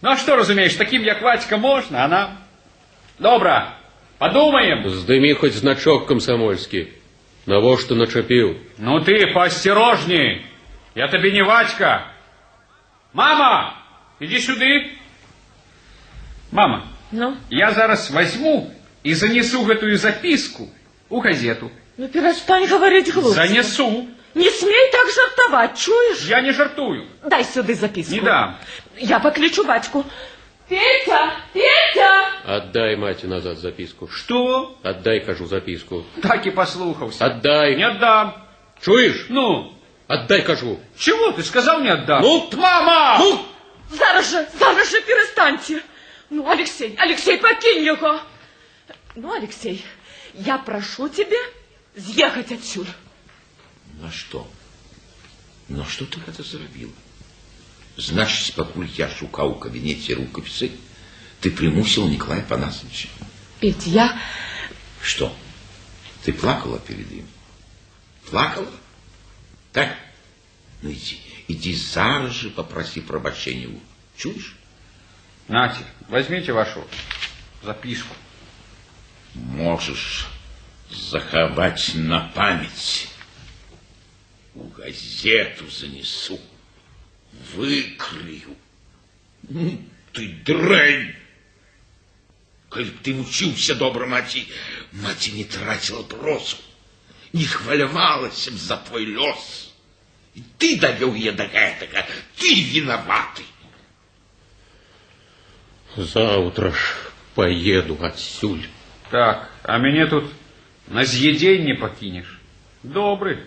Ну, а что, разумеешь, таким, як Ватька, можно, а нам? Добро, подумаем. Здыми хоть значок комсомольский. На во что начепил. Ну ты поосторожней. Я тебе не Ватька. Мама, иди сюда. Мама, ну? Я зараз возьму и занесу эту записку у газету. Ну, перестань говорить глупости. Занесу. Не смей так жартовать, чуешь? Я не жартую. Дай сюда записку. Не дам. Я покличу батьку. Петя! Отдай мате назад записку. Что? Отдай, кажу, записку. Так и послухался. Отдай. Не отдам. Чуешь? Ну? Отдай, кажу. Чего ты сказал, не отдам? Ну, мама! Ну! Зараз же перестаньте. Ну, Алексей, покинь его. Ну, Алексей, я прошу тебя съехать отсюда. На что? На что ты это зробила? Значит, покуль я шукал в кабинете рукописи, ты примусил Николая Афанасьевича. Петь, я... Что? Ты плакала перед ним? Плакала? Так? Ну иди зараз же попроси пробачения его. Чуешь? Нате, возьмите вашу записку. Можешь заховать на память. У газету занесу. Выкрою. Ну, ты дрянь. Коли б ты учился добро маті не тратила б розум, не хвалявалася б за твой лёс. И ты довел ее до гэтага, ты виноватый. Завтра ж поеду отсюль. Так, а меня тут на з'едень не покинешь. Добрый.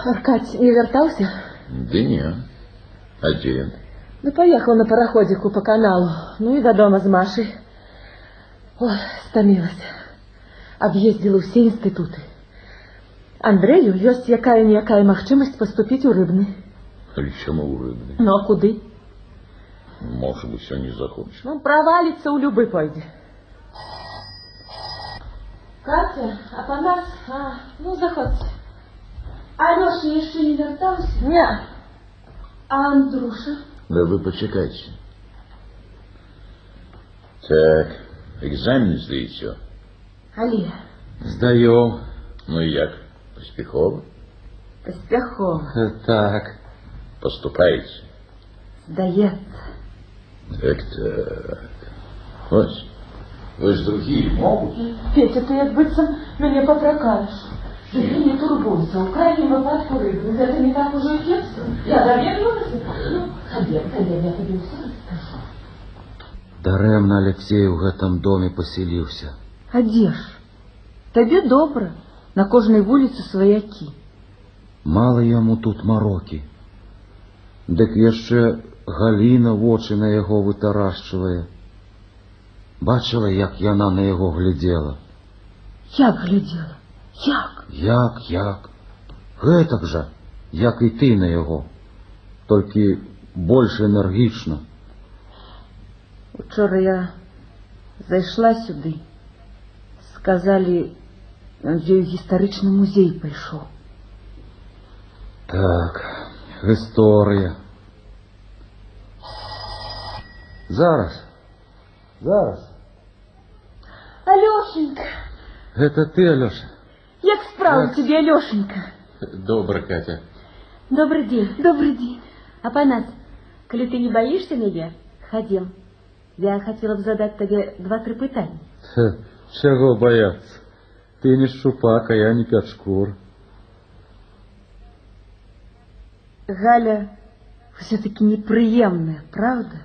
Аркадь не вертался? Да не, один. Ну, поехал на пароходику по каналу. Ну и до дома с Машей. Ой, стомилась. Объездила все институты. Андрею есть якая-ніякая махчимость поступить у Рыбный. Или чему у Рыбный? Ну, а куды? Может быть, все не захочешь. Ну, провалится у Любы пойди. Катя, Афанас, ну, заходите. Алёша еще не вертался? Нет. А Андруша? Да вы почекайте. Так, экзамен сдаете? Али. Сдаем. Ну и як? Поспехово? Поспехово. Так. Поступаете? Сдается. Так. Ось. Ви ж другие могут. Петя, ты як быццам меня попрокаешь. Ты не турбуйся, у крайнем выпадку Рыбный. Это не так уже и кепсно. Я доверилась. Ну, ходи, я тебе все расскажу. Дарэмна Алексей у гэтым доме паселіўся. А дзе ж? Табе добра, на кожнай вуліцы сваякі. Мала яму тут марокі. Дык яшчэ Галіна вочы на яго вытарашчвае. Бачыла, як яна на яго глядзела. Як глядзела? Як? Як? Гэтак жа, як і ты на яго. Толькі больш энергічна. Учора я зайшла сюды. Сказалі, ён з ёй гістарычны музей пайшоў. Так, гісторыя. Зараз. Алёшенька! Гэта ты, Алёша? Як справа тебе, Алёшенька? Добра, Катя. Добрый день. Добрый день. Апанас, коли ты не боишься меня, ходил. Я хотела бы задать тебе 2-3 пытания. Чаго бояться? Ты не шчупак, а я не пячкур. Галя все-таки неприемная, правда?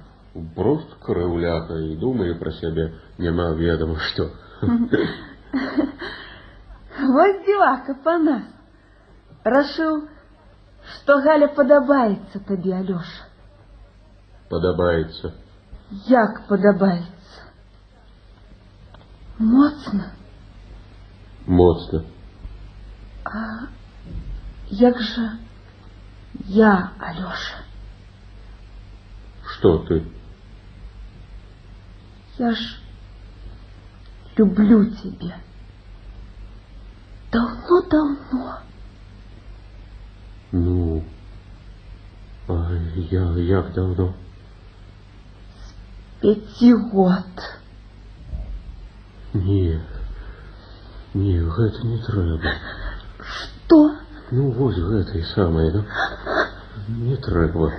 Просто крыўляка і думае пра сябе, няма ведама што. Вот девака по нас. Решил, что Галя подобается тебе, Алёша. Падабаецца. Як подобается? Моцно? Моцна. А як же я, Алёша? Што ты? Я ж люблю тебя. Давно-давно. Ну, а як давно? 5 год. Не, гэта не трэба. Что? Ну, вось гэта і самае, ну, не трэба.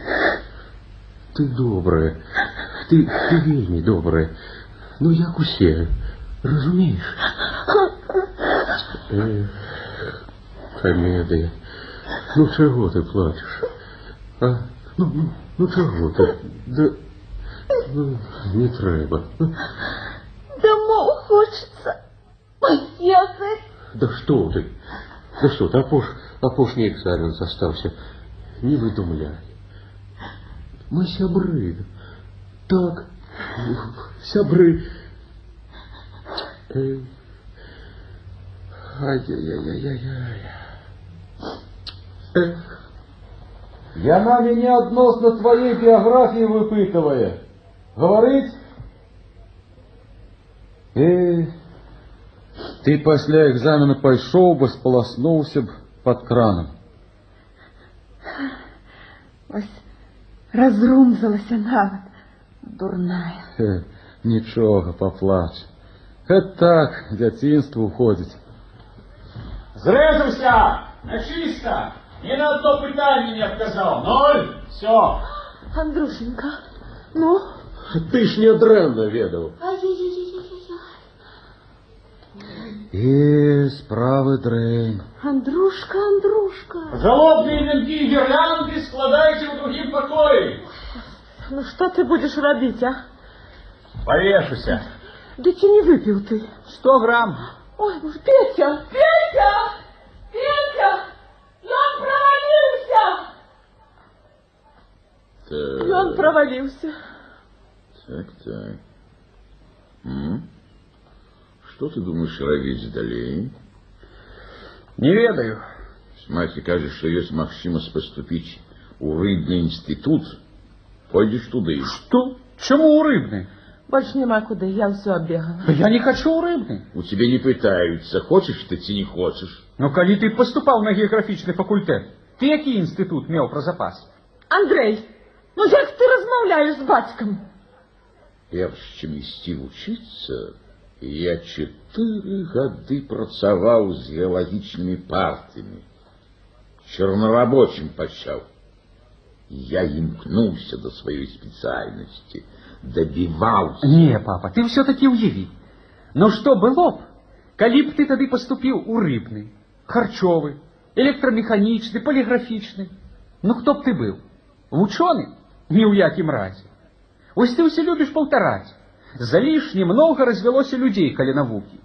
Ты добрая, ты вельмі добрая. Ну, як усе, разумееш? Камедыя. Ну, чаго ты плачеш? А? Ну, чаго ты? Да, ну, не трэба. Домой хочется поехать. Да што ты? Апошні экзамен застаўся. Не выдумляй. Мы сябры. Так, сябры. Ай-яй-яй-яй-яй. Яна меня относно твоей биографии выпытывая. Говорить? Ты после экзамена пайшоў бы, сполоснуўся б под краном. Ось разрумзалася нават, дурная. Нічога, поплач. Это так, дзяцінства уходзіць. Зрезався! Начисто! Ни на одно пытание не отказал. 0. Все. Андрушенька, ну? Ты ж не дрэнна ведаў. И справы дрэнь. Андрушка. Жалобные венки и гирлянды складайте в другим покое. Ну что ты будешь робить, а? Повешуся. Да че не выпил ты? 100 грамм. Ой, боже, Петя! Он провалился. Так. Что ты думаешь робить далей? Не ведаю. Маці кажа, что есть магчымасць поступить у рыбный институт. Пойдешь туды. Что? Чему у рыбный? Больше нема куда, я все оббегала. Я не хочу у рыбный. У тебя не пытаются, хочешь ты ці не хочешь. Ну, коли ты поступал на географічны факультэт, ты які інстытут меў пра запас? Андрей, ну як ты размаўляешь с батьком? Перш чым ісці вучыцца, я 4 гады працаваў з геалагічнымі партамі. Чорнарабочым пачаў. Я імкнуўся до сваёй спецыяльнасці, добиваўся. Не, папа, ты все-таки уяви. Ну что было б, калі б ты тады поступил у рыбный, харчовый, электромеханичный, полиграфичный? Ну кто б ты был? Вучоны? Ни ў якім разе. Ось ты все любишь полторать. Залішне много развялося людзей каля навукі.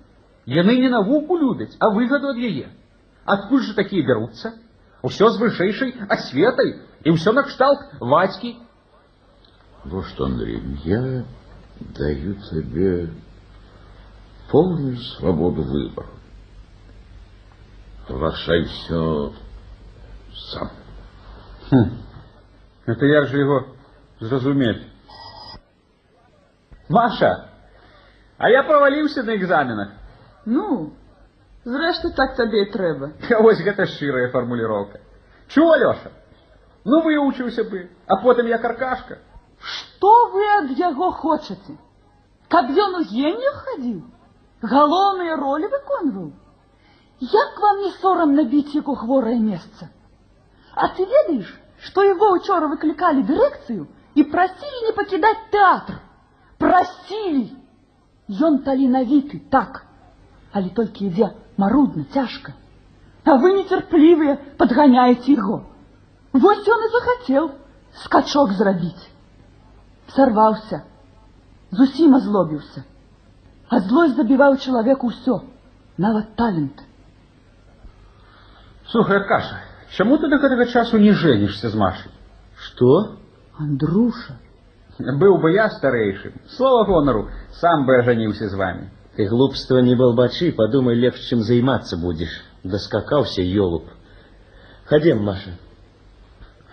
Яны не навуку любяць, а выгаду ад яе. Адкуль же такія бяруцца? Усё з вышэйшай асветай, і ўсё накшталт Вадькі. Вот что, Андрей, я даю тебе полную свободу выбора. Решай все сам. Это як же его зразумець? Маша, а я провалился на экзаменах. Ну, зрэшты, так табе і трэба. Вось гэта шчырая фармуліроўка. Чуў, Алёша? Ну, выучыўся бы, а потым я каркашка. Што вы ад яго хочаце? Каб ён у геніях хадзіў? Галоўныя ролі выконваў? Як вам не сорамна біць яго хворае месца? А ты ведаеш, што яго учора выклікалі дырэкцыю і прасілі не пакідаць тэатр? Прасілі! Ён таленавіты, так, але толькі ідзе марудна, цяжка. А вы нецярплівыя падганяеце яго. Вось ён і захацеў скачок зрабіць. Сарваўся, зусім азлобіўся. А злосць забіваў чалавеку ўсё, нават талент. Слухай, Аркаша, чаму ты до гэтага часу не женішся з Машай? Что? Андруша. Был бы я старейшим, слово гонору, сам бы оженился с вами. Ты глупства не болбачи, подумай, легче, чем заниматься будешь. Доскакался, ёлуп. Ходим, Маша.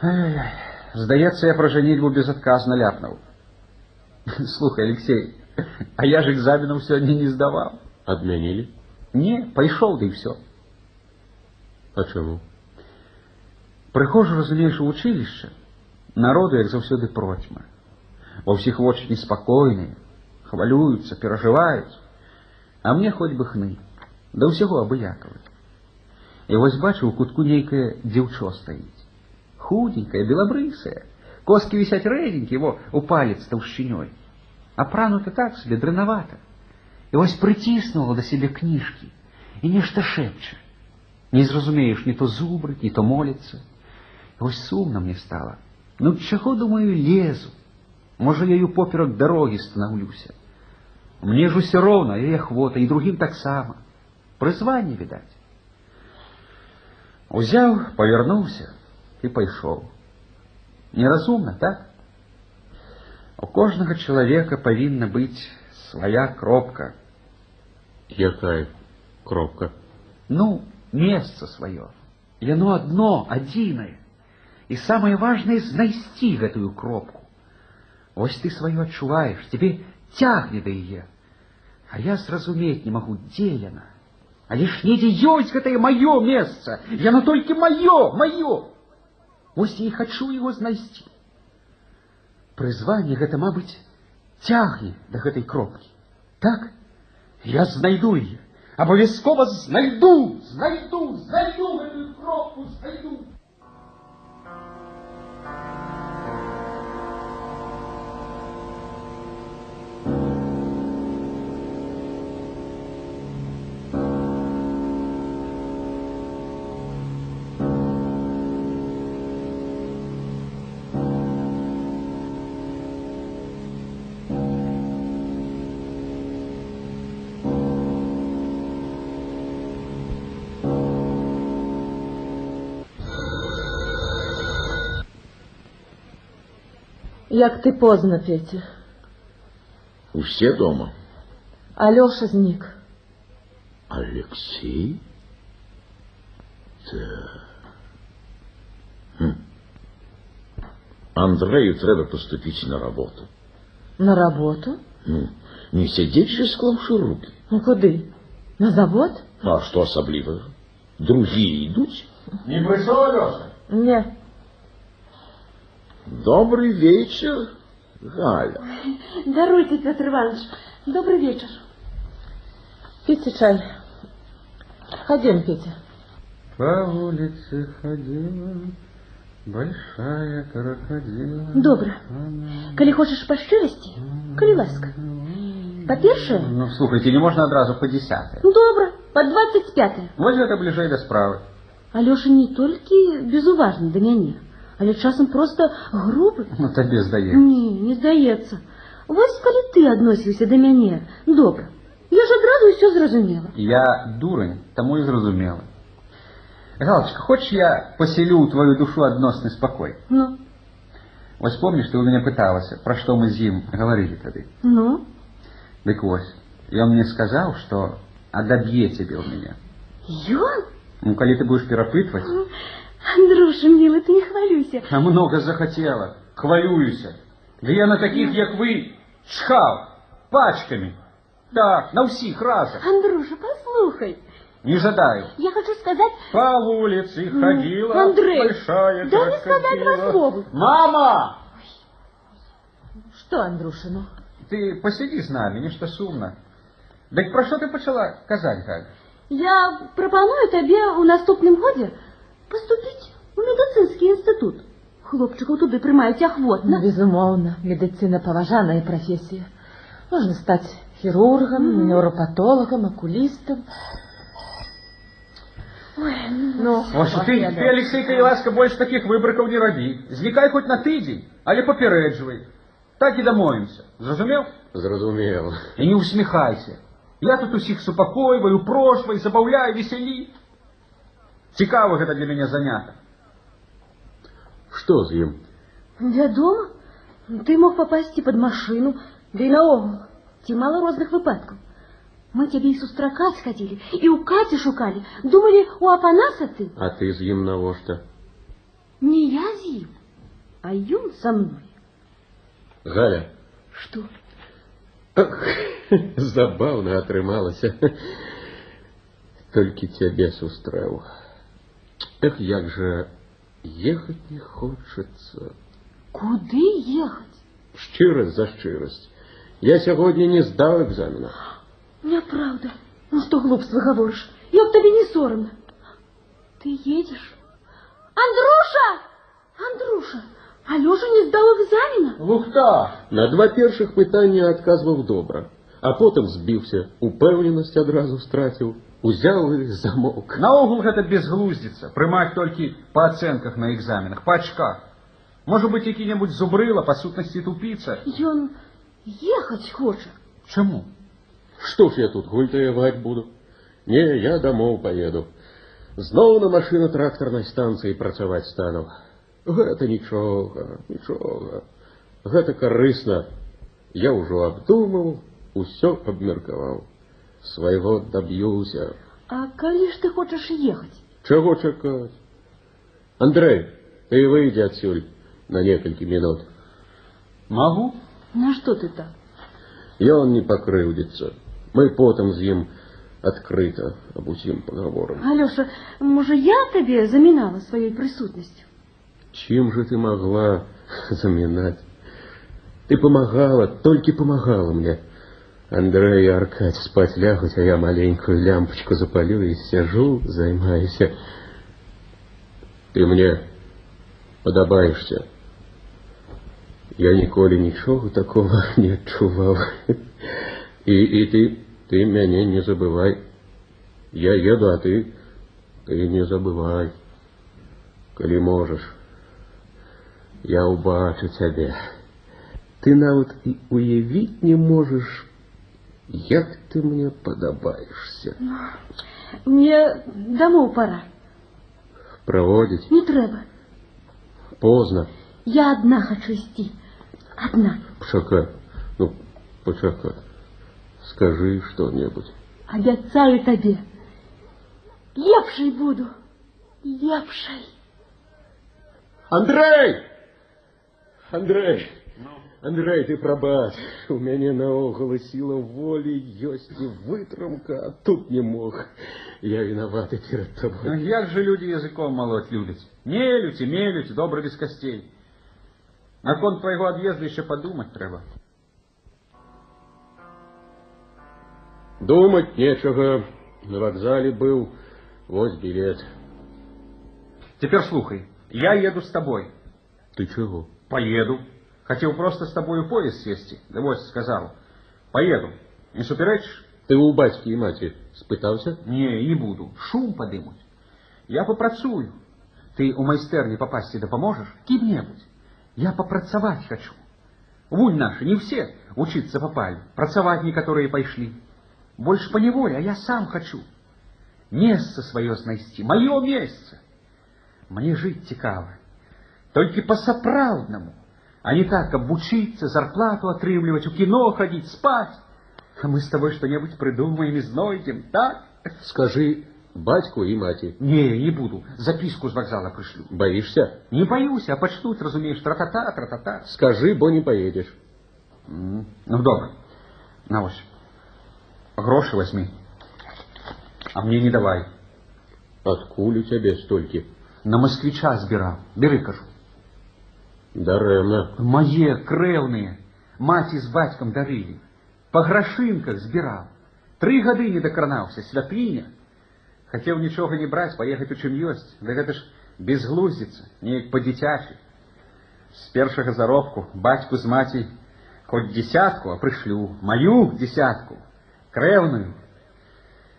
Ай-яй, здаецца, я про женитьбу безотказно ляпнул. Слухай, Алексей, а я же экзаменов сегодня не сдавал. Отменили? Не, пошел, да и все. А чему? Прыхожу, разумеешь, у училище, народу, як заўсёды, процьма. Ва ўсіх вочы неспакойныя, хвалююцца, перажываюць. А мне хоць бы хны, да ўсяго абыякавы. І вось бачу, у кутку нейкае дзяўчо стаіць. Худенькая, белабрысая, коскі вісяць рэдзенькі, во, у палец таўшчынёй. Апранута так сабе, дрэнавата. І вось прыціснула да сябе кніжкі і нешта шэпча. Не зразумееш, не то зубрыць, не то моліцца. І вось сумна мне стала. Ну, чаго, думаю, лезу? Можа, я і поперак дарогі станаўлюся. Мне ж усё роўна, я ахвота, і другім таксама. Прызванне, відаць. Узяў, павярнуўся і пайшоў. Неразумна, так? У кожнага чалавека павінна быць свая кропка. Якая кропка? Ну, месца сваё. Яно адно, адзінае. І самае важнае знайсці гэтую кропку. Вось ты сваё адчуваеш, тебе цягне да яе. А я зразумець не магу, дзе яна. Але ж недзе ёсць гэтае маё месца. Яно толькі маё, маё. Вось я і хачу яго знайсці. Прызванне гэта, мабыць, цягне да гэтай кропкі. Так? Я знайду яе. Абавязкова знайду гэтую кропку, знайду. Як ты поздно, Петя. Усе дома. Алёша знік. Алексей? Да. Андрею треба поступить на работу. На работу? Ну, не сидеть же, склавши руки. Ну, куды? На завод? А что особливого? Другие идут? Не пришел, Алёша? Не. Добрый вечер, Галя. Даруйте, Петр Иванович. Добрый вечер. Пейте чай. Ходим, Петя. По улице ходила большая крокодила. Добре. Коли хочешь по шчырасці, коли ласка. Па-першае? Ну, слухайте, не можно одразу по 10. Ну, добре, по 25. Вот это ближэй до справы. Алёша не толькі безуважны да мяне, але часам просто грубы. Ну, табе здаецца. Не здаецца. Вось калі ты адносіўся да мяне добра, я ж адразу ўсё зразумела. Я дурень, тому и зразумела. Галочка, хочешь, я поселю в твою душу адносны спокой? Ну? Вось помнишь, ты у меня пыталась, про что мы с ним говорили тогда? Ну? Дык вось, и он мне сказал, что одобье тебе у меня. Ён? Ну, коли ты будешь перапытывать... Андруша, милый, ты не хвалюйся. А много захотела, хвалююся. Да я на таких, як вы, чхал, пачками. Так, на всіх разом. Андруша, послухай. Не жадаю. Я хочу сказать... По улице ходила Андрей, большая дай мне сказать два слова. Мама! Что, Андруша, ну? Ты посиди с нами, нечто сумно. Так про что ты почала казать, Галь? Я прапаную табе ў наступным годзе паступіць у медыцынскі інстытут. Хлопчыкаў туды прымаюць ахвотна. Ну, безумоўна, медицина паважаная профессия. Можно стать хирургом, невропатологом, окулистом. Ой, ну, Ты, Алексейка, и ласка, больше таких выбраков не роби. Зникай хоть на тыдзень, але попередживай. Так и домовимся. Зразумел? Зразумел. И не усмехайся. Я тут усіх супакойваю, прошвай, забаўляю, весели. Цікава гэта для меня занята. Что з ім? Вядома, ты мог папасці пад машыну, да і наогул, ці мала розных выпадкаў. Мы цябе і сустракаць хадзілі, і ў Каці шукалі, думалі, у Апанаса ты. А ты з ім навошта? Не я з ім, а ён са мной. Галя. Што? Забавно атрымалася. Толькі цябе сустрэў. Эх, як же ехать не хочется. Куды ехать? Шчырасць за шчырасць. Я сегодня не сдал экзамена. Няправда. Ну что глупства говоришь? Як тебе не соромно? Ты едешь? Андруша! Андруша! Алёша не сдал экзамена? Лухта! На два першых пытання адказваў добра, а потым збіўся, упэўненасць адразу страціў, узяў і замолк. Наогул гэта безглуздзіца, прымаць толькі па ацэнках на экзаменах, па ачках. Можа быць, які-небудзь зубрыла, па сутнасці тупіца. Ён ехаць хоча. Чаму? Што ж я тут гультаяваць буду? Не, я домой поеду. Зноў на машына-трактарнай станцыі працаваць стану. Гэта нічога, нічога. Гэта карысна. Я ўжо абдумаў, усё абмеркаваў. Свайго даб'юся. А калі ж ты хочаш ехаць? Чаго чакаць? Андрей, ты выйдзі адсюль на некалькі мінут. Магу? На што ты так? Ён не пакрыўдзіцца. Мы потым з ім адкрыта аб усім пагаворам. Алёша, можа, я табе замінала сваёй прысутнасцю? Чим же ты могла заминать? Ты помогала, только помогала мне. Андрей и Аркадь спать лягут, а я маленькую лямпочку запалю и сижу, займаюсь. Ты мне подобаешься. Я ніколі нічого такого не адчуваў. И ты меня не забывай. Я еду, а ты не забывай. Коли можешь. Я убачу цябе. Ты нават і уявіць не можаш, як ты мне падабаешься. Мне домой пора. Проводить? Не трэба. Поздно. Я одна хочу идти. Одна. Пачакай. Ну, пачакай. Скажи что-нибудь. Обяцаю табе. Лепшай буду. Лепшай. Андрей! Андрей! Андрей, ты прабач. У мяне наогул сила воли ёсць і вытрымка, а тут не мог. Я виноваты перед тобой. Ну, як же люди языком молоть любят? Мелють и мелють, добре без костей. Наконт твоего отъезда еще подумать треба. Думать нечего. На вокзале был. Вот билет. Теперь слухай. Я еду с тобой. Ты чего? Поеду. Хотел просто с тобой в поезд сесть. Да вот сказал. Поеду. Не суперечишь? Ты у бацькі і маці спытаўся? Не буду. Шум подымуть. Я попрацую. Ты у майстэрні попасці дапаможешь? Кім-небудзь. Я попрацаваць хочу. Вунь наши, не все учиться попали, працаваць некоторые пошли. Больше поневоле, а я сам хочу. Место свое знайсці, мое место. Мне жить цікаво, только по-сапраўднаму, а не так, каб вучиться, зарплату отрывливать, у кино ходить, спать. А мы с тобой что-нибудь придумаем и знойдем, так? Скажи батьку и мати. Не буду, записку с вокзала пришлю. Боишься? Не боюсь, а почнут, разумеешь, тра-та-та, тра-та-та. Скажи, бо не поедешь. Ну, добро. На ось. Гроши возьми. А мне не давай. Откуль у тебя стольки? На москвича збирал. Бери, кажу. Даремно. Мои кревные. Маті с батьком дарили. По грошинках збирал. 3 года не докранался, святыня. Хотел ничего не брать, поехать у чым ёсць. Да это ж безглуздица, неяк по-дзіцячы. С першага заробку батьку з маці хоть 10, а пришлю. Мою 10. Кревную.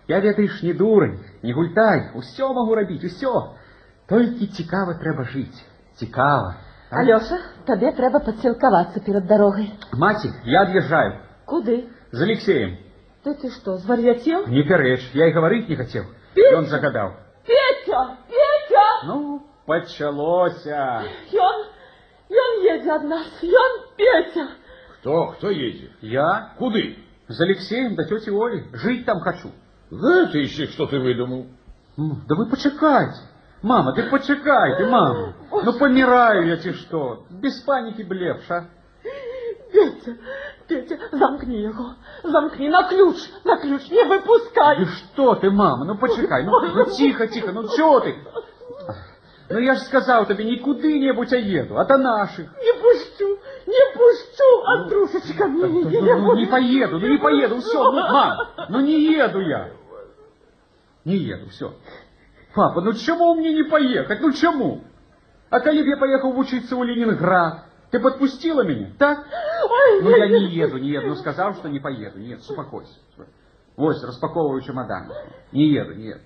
Я, ведаеш, не дурень, не гультай, усё могу робить, усё. Только цікаво треба жить. Цікаво. А? Алёша, тебе треба подсилковаться перед дорогой. Маті, я отъезжаю. Куды? За Алексеем. Да ты что, звар'ятел? Не перечь, я и говорить не хотел. Петя! И он загадал. Петя! Петя! Ну, почалося. Ён едет от нас, ён Петя. Кто едет? Я? Куды? За Алексеем до тети Оли. Жить там хочу. Это еще что ты выдумал? Да вы почекайте. Мама, ты почекайте, мама. Ну, помираю я тебе что. Без паники блеф, а? Петя, замкни его. Замкни на ключ, не выпускай. Да что ты, мама, ну почекай. Ну тихо, ну чего ты? Ну я же сказал тебе, не куды-нибудь, а еду, а до наших. Не пущу, Андрушечка, Ну не поеду, все, мам, не еду я. Не еду, все. Папа, ну чему мне не поехать, ну чему? А коли б я поехал учиться в Ленинград, ты подпустила меня, так? Ну я не еду, ну сказал, что не поеду, нет, успокойся. Вот, распаковываю чемодан. Не еду.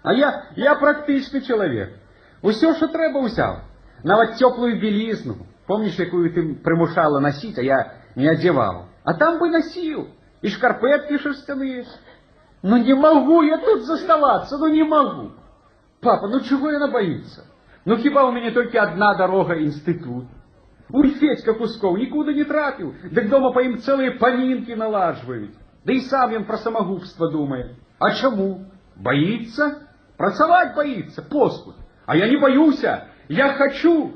А я практичный человек. Усё, що треба, взял. Навіть теплую белизну. Помнишь, якую ты примушала носить, а я не одевал? А там бы носил. И шкарпетки шерстяные. Ну не могу я тут заставаться, не могу. Папа, ну чего она боится? Ну хіба у меня только одна дорога институт? Уй, Федька Кусков никуда не тратил, так дома по им целые поминки налаживают. Да и сам он про самогубство думает. А чему? Боится? Працавать боится, поспух. А я не боюсь, я хочу.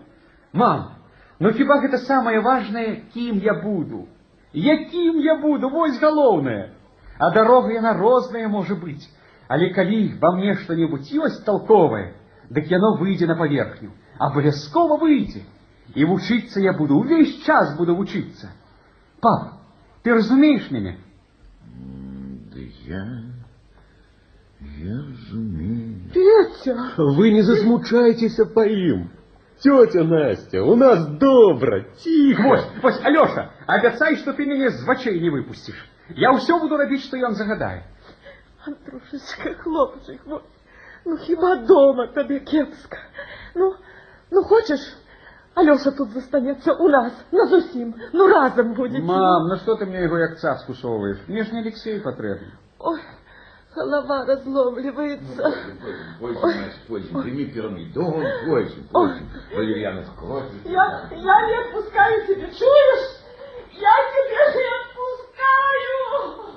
Мам, ну хіба это самое важное, ким я буду? Яким я буду, вось галоўнае. А дорога яна розная может быть. Але калі во мне что-нибудь ёсць толковое, дык яно выйдзе на поверхню. Абавязкова выйдзе. И учиться я буду, весь час буду учиться. Пап, ты разумеешь меня? Да я разумею. Петя! Вы не засмучайтесь по им. Тетя Настя, у нас добро, тихо. Вось, Алеша, обещай, что ты меня с вачей не выпустишь. Я все буду робить, что он загадает. Андрушечка, хлопчик, ну хіба дома тебе кепска. Ну хочешь, Алеша тут застанется у нас, назусім, ну разом будете. Мам, ну что ты мне его як цацку соваешь? Мне ж не Алексей потребен. Ой, голова разломливается. Позже, прими пирамидон, позже. Валерьяна кровь. Я не отпускаю тебя, чуешь? Я тебя не отпускаю.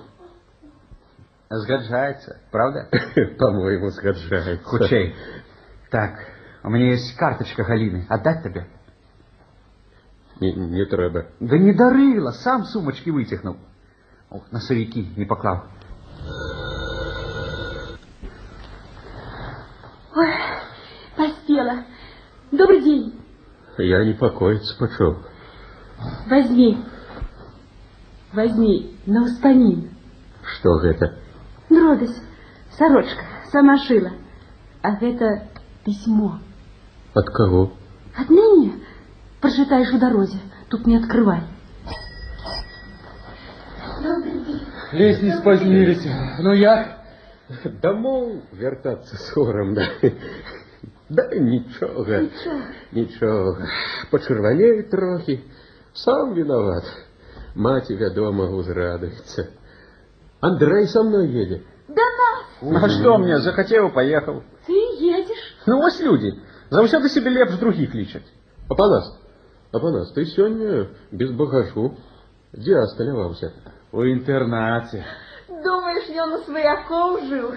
Згаджается, правда? По-моему, згаджается. Хучей. Так, у меня есть карточка Галины. Отдать тебе? Не треба. Да не дарила, сам сумочки вытягнул. О, носовики не поклал. Ой, поспела. Добрый день. Я не покоиться пошел. Возьми на успамін. Что это? Дробязь, сорочка, сама шила. А это письмо. От кого? От меня. Прочитаешь в дороге. Тут не открывай. Лезь, не спознились. Ну як? Домой вертаться соромно. Да нічого. Почервонею трохи. Сам виноват. Мать, вядома, узрадуется. Андрей со мной едет. Да нас! А что мне, захотел, поехал. Ты едешь? Ну, ось люди. Заўсёды себе лепш других лічаць. Апанас, ты сегодня без багажу. Где осталявался? У интернате. Думаешь, ён у сваякоў жыў?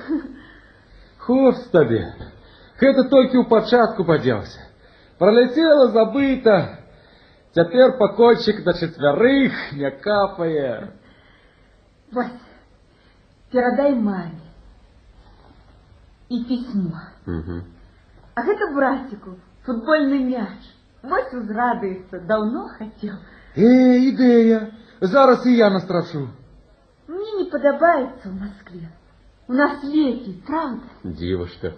Хопс табе. Гэта толькі ў пачатку падзелся. Пролетело, забыто. Теперь покойчик на 4 не капае. Вась, перадай маме. И письмо. Угу. А гэта братику футбольный мяч. Вось узрадуецца, давно хотел. Идея. Зараз и я настрашу. Мне не подобается в Москве. У нас веки, правда? Девушка.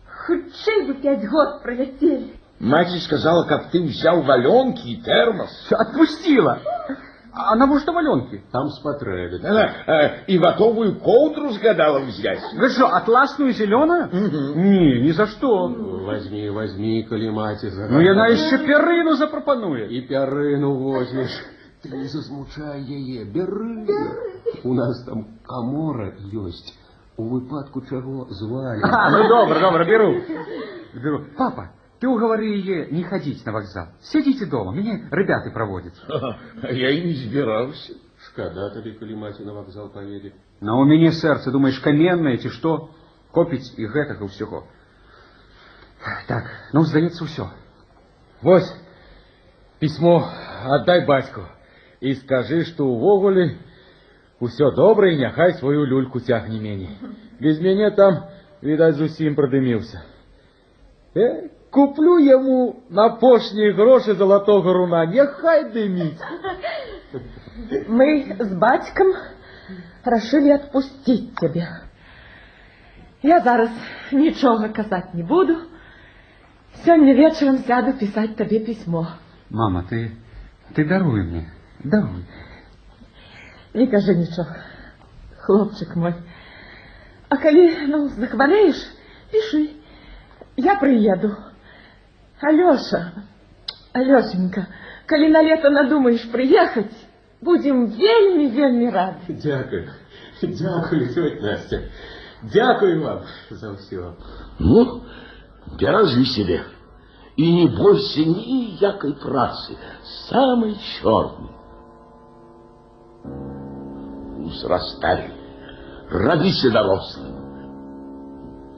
Хутчэй бы 5 год пролетели. Мать сказала, как ты взял валенки и термос. Отпустила. А навошта валенки? Там спотребит. И готовую ковдру сгадала взять. Вы что, атласную зеленую? Не, ни за что. Возьми, коли мати загадала. Ну, яна еще перину запропонует. И перину возьмешь. Ты не засмучай яе, бяры. У нас там камора есть. У выпадку чего звали. Ну, добро, беру. Папа, ты уговори ее не ходить на вокзал. Сидите дома, меня ребята проводят. Я и не збирался. Шкода тобі, коли маті на вокзал поедет. Но у меня сердце, думаешь, каменное, ці что? Копить и гэтага всего. Так, ну, здаецца, все. Вось, письмо отдай батьку. И скажи, что увогуле усё добре, и няхай свою люльку тягне меней. Без меня там, видать, зусім продымился. Куплю ему на пошні гроши золотого руна, няхай дымить. Мы с батьком решили отпустить тебя. Я зараз ничего казать не буду. Сегодня вечером сяду писать тебе письмо. Мама, ты даруй мне. Даруй. Не кажи ничего, хлопчик мой. А коли, захвалеешь, пиши. Я приеду. Алешенька, коли на лето надумаешь приехать, будем вельми рады. Дякую, тетя Настя. Дякую вам за все. Ну, бережи себе. И не бойся ніякой працы, самой черной. Узрастай, родися дорослым.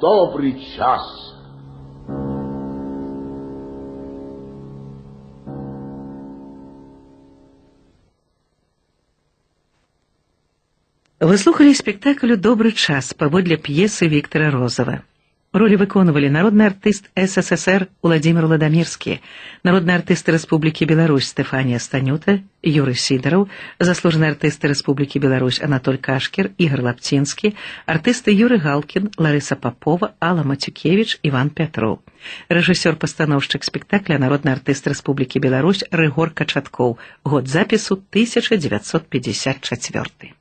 Добрый час. Вы слухали спектаклю «Добрый час» паводле п'есы Виктора Розова. Роли выконывали народный артист СССР Владимир Ладомирский, народные артисты Республики Беларусь Стефания Станюта, Юрий Сидоров, заслуженные артисты Республики Беларусь Анатоль Кашкер, Игорь Лаптинский, артисты Юрий Галкин, Лариса Попова, Алла Матюкевич, Иван Петров. Режиссер-постановщик спектакля народный артист Республики Беларусь Рыгор Качатков. Год запису 1954.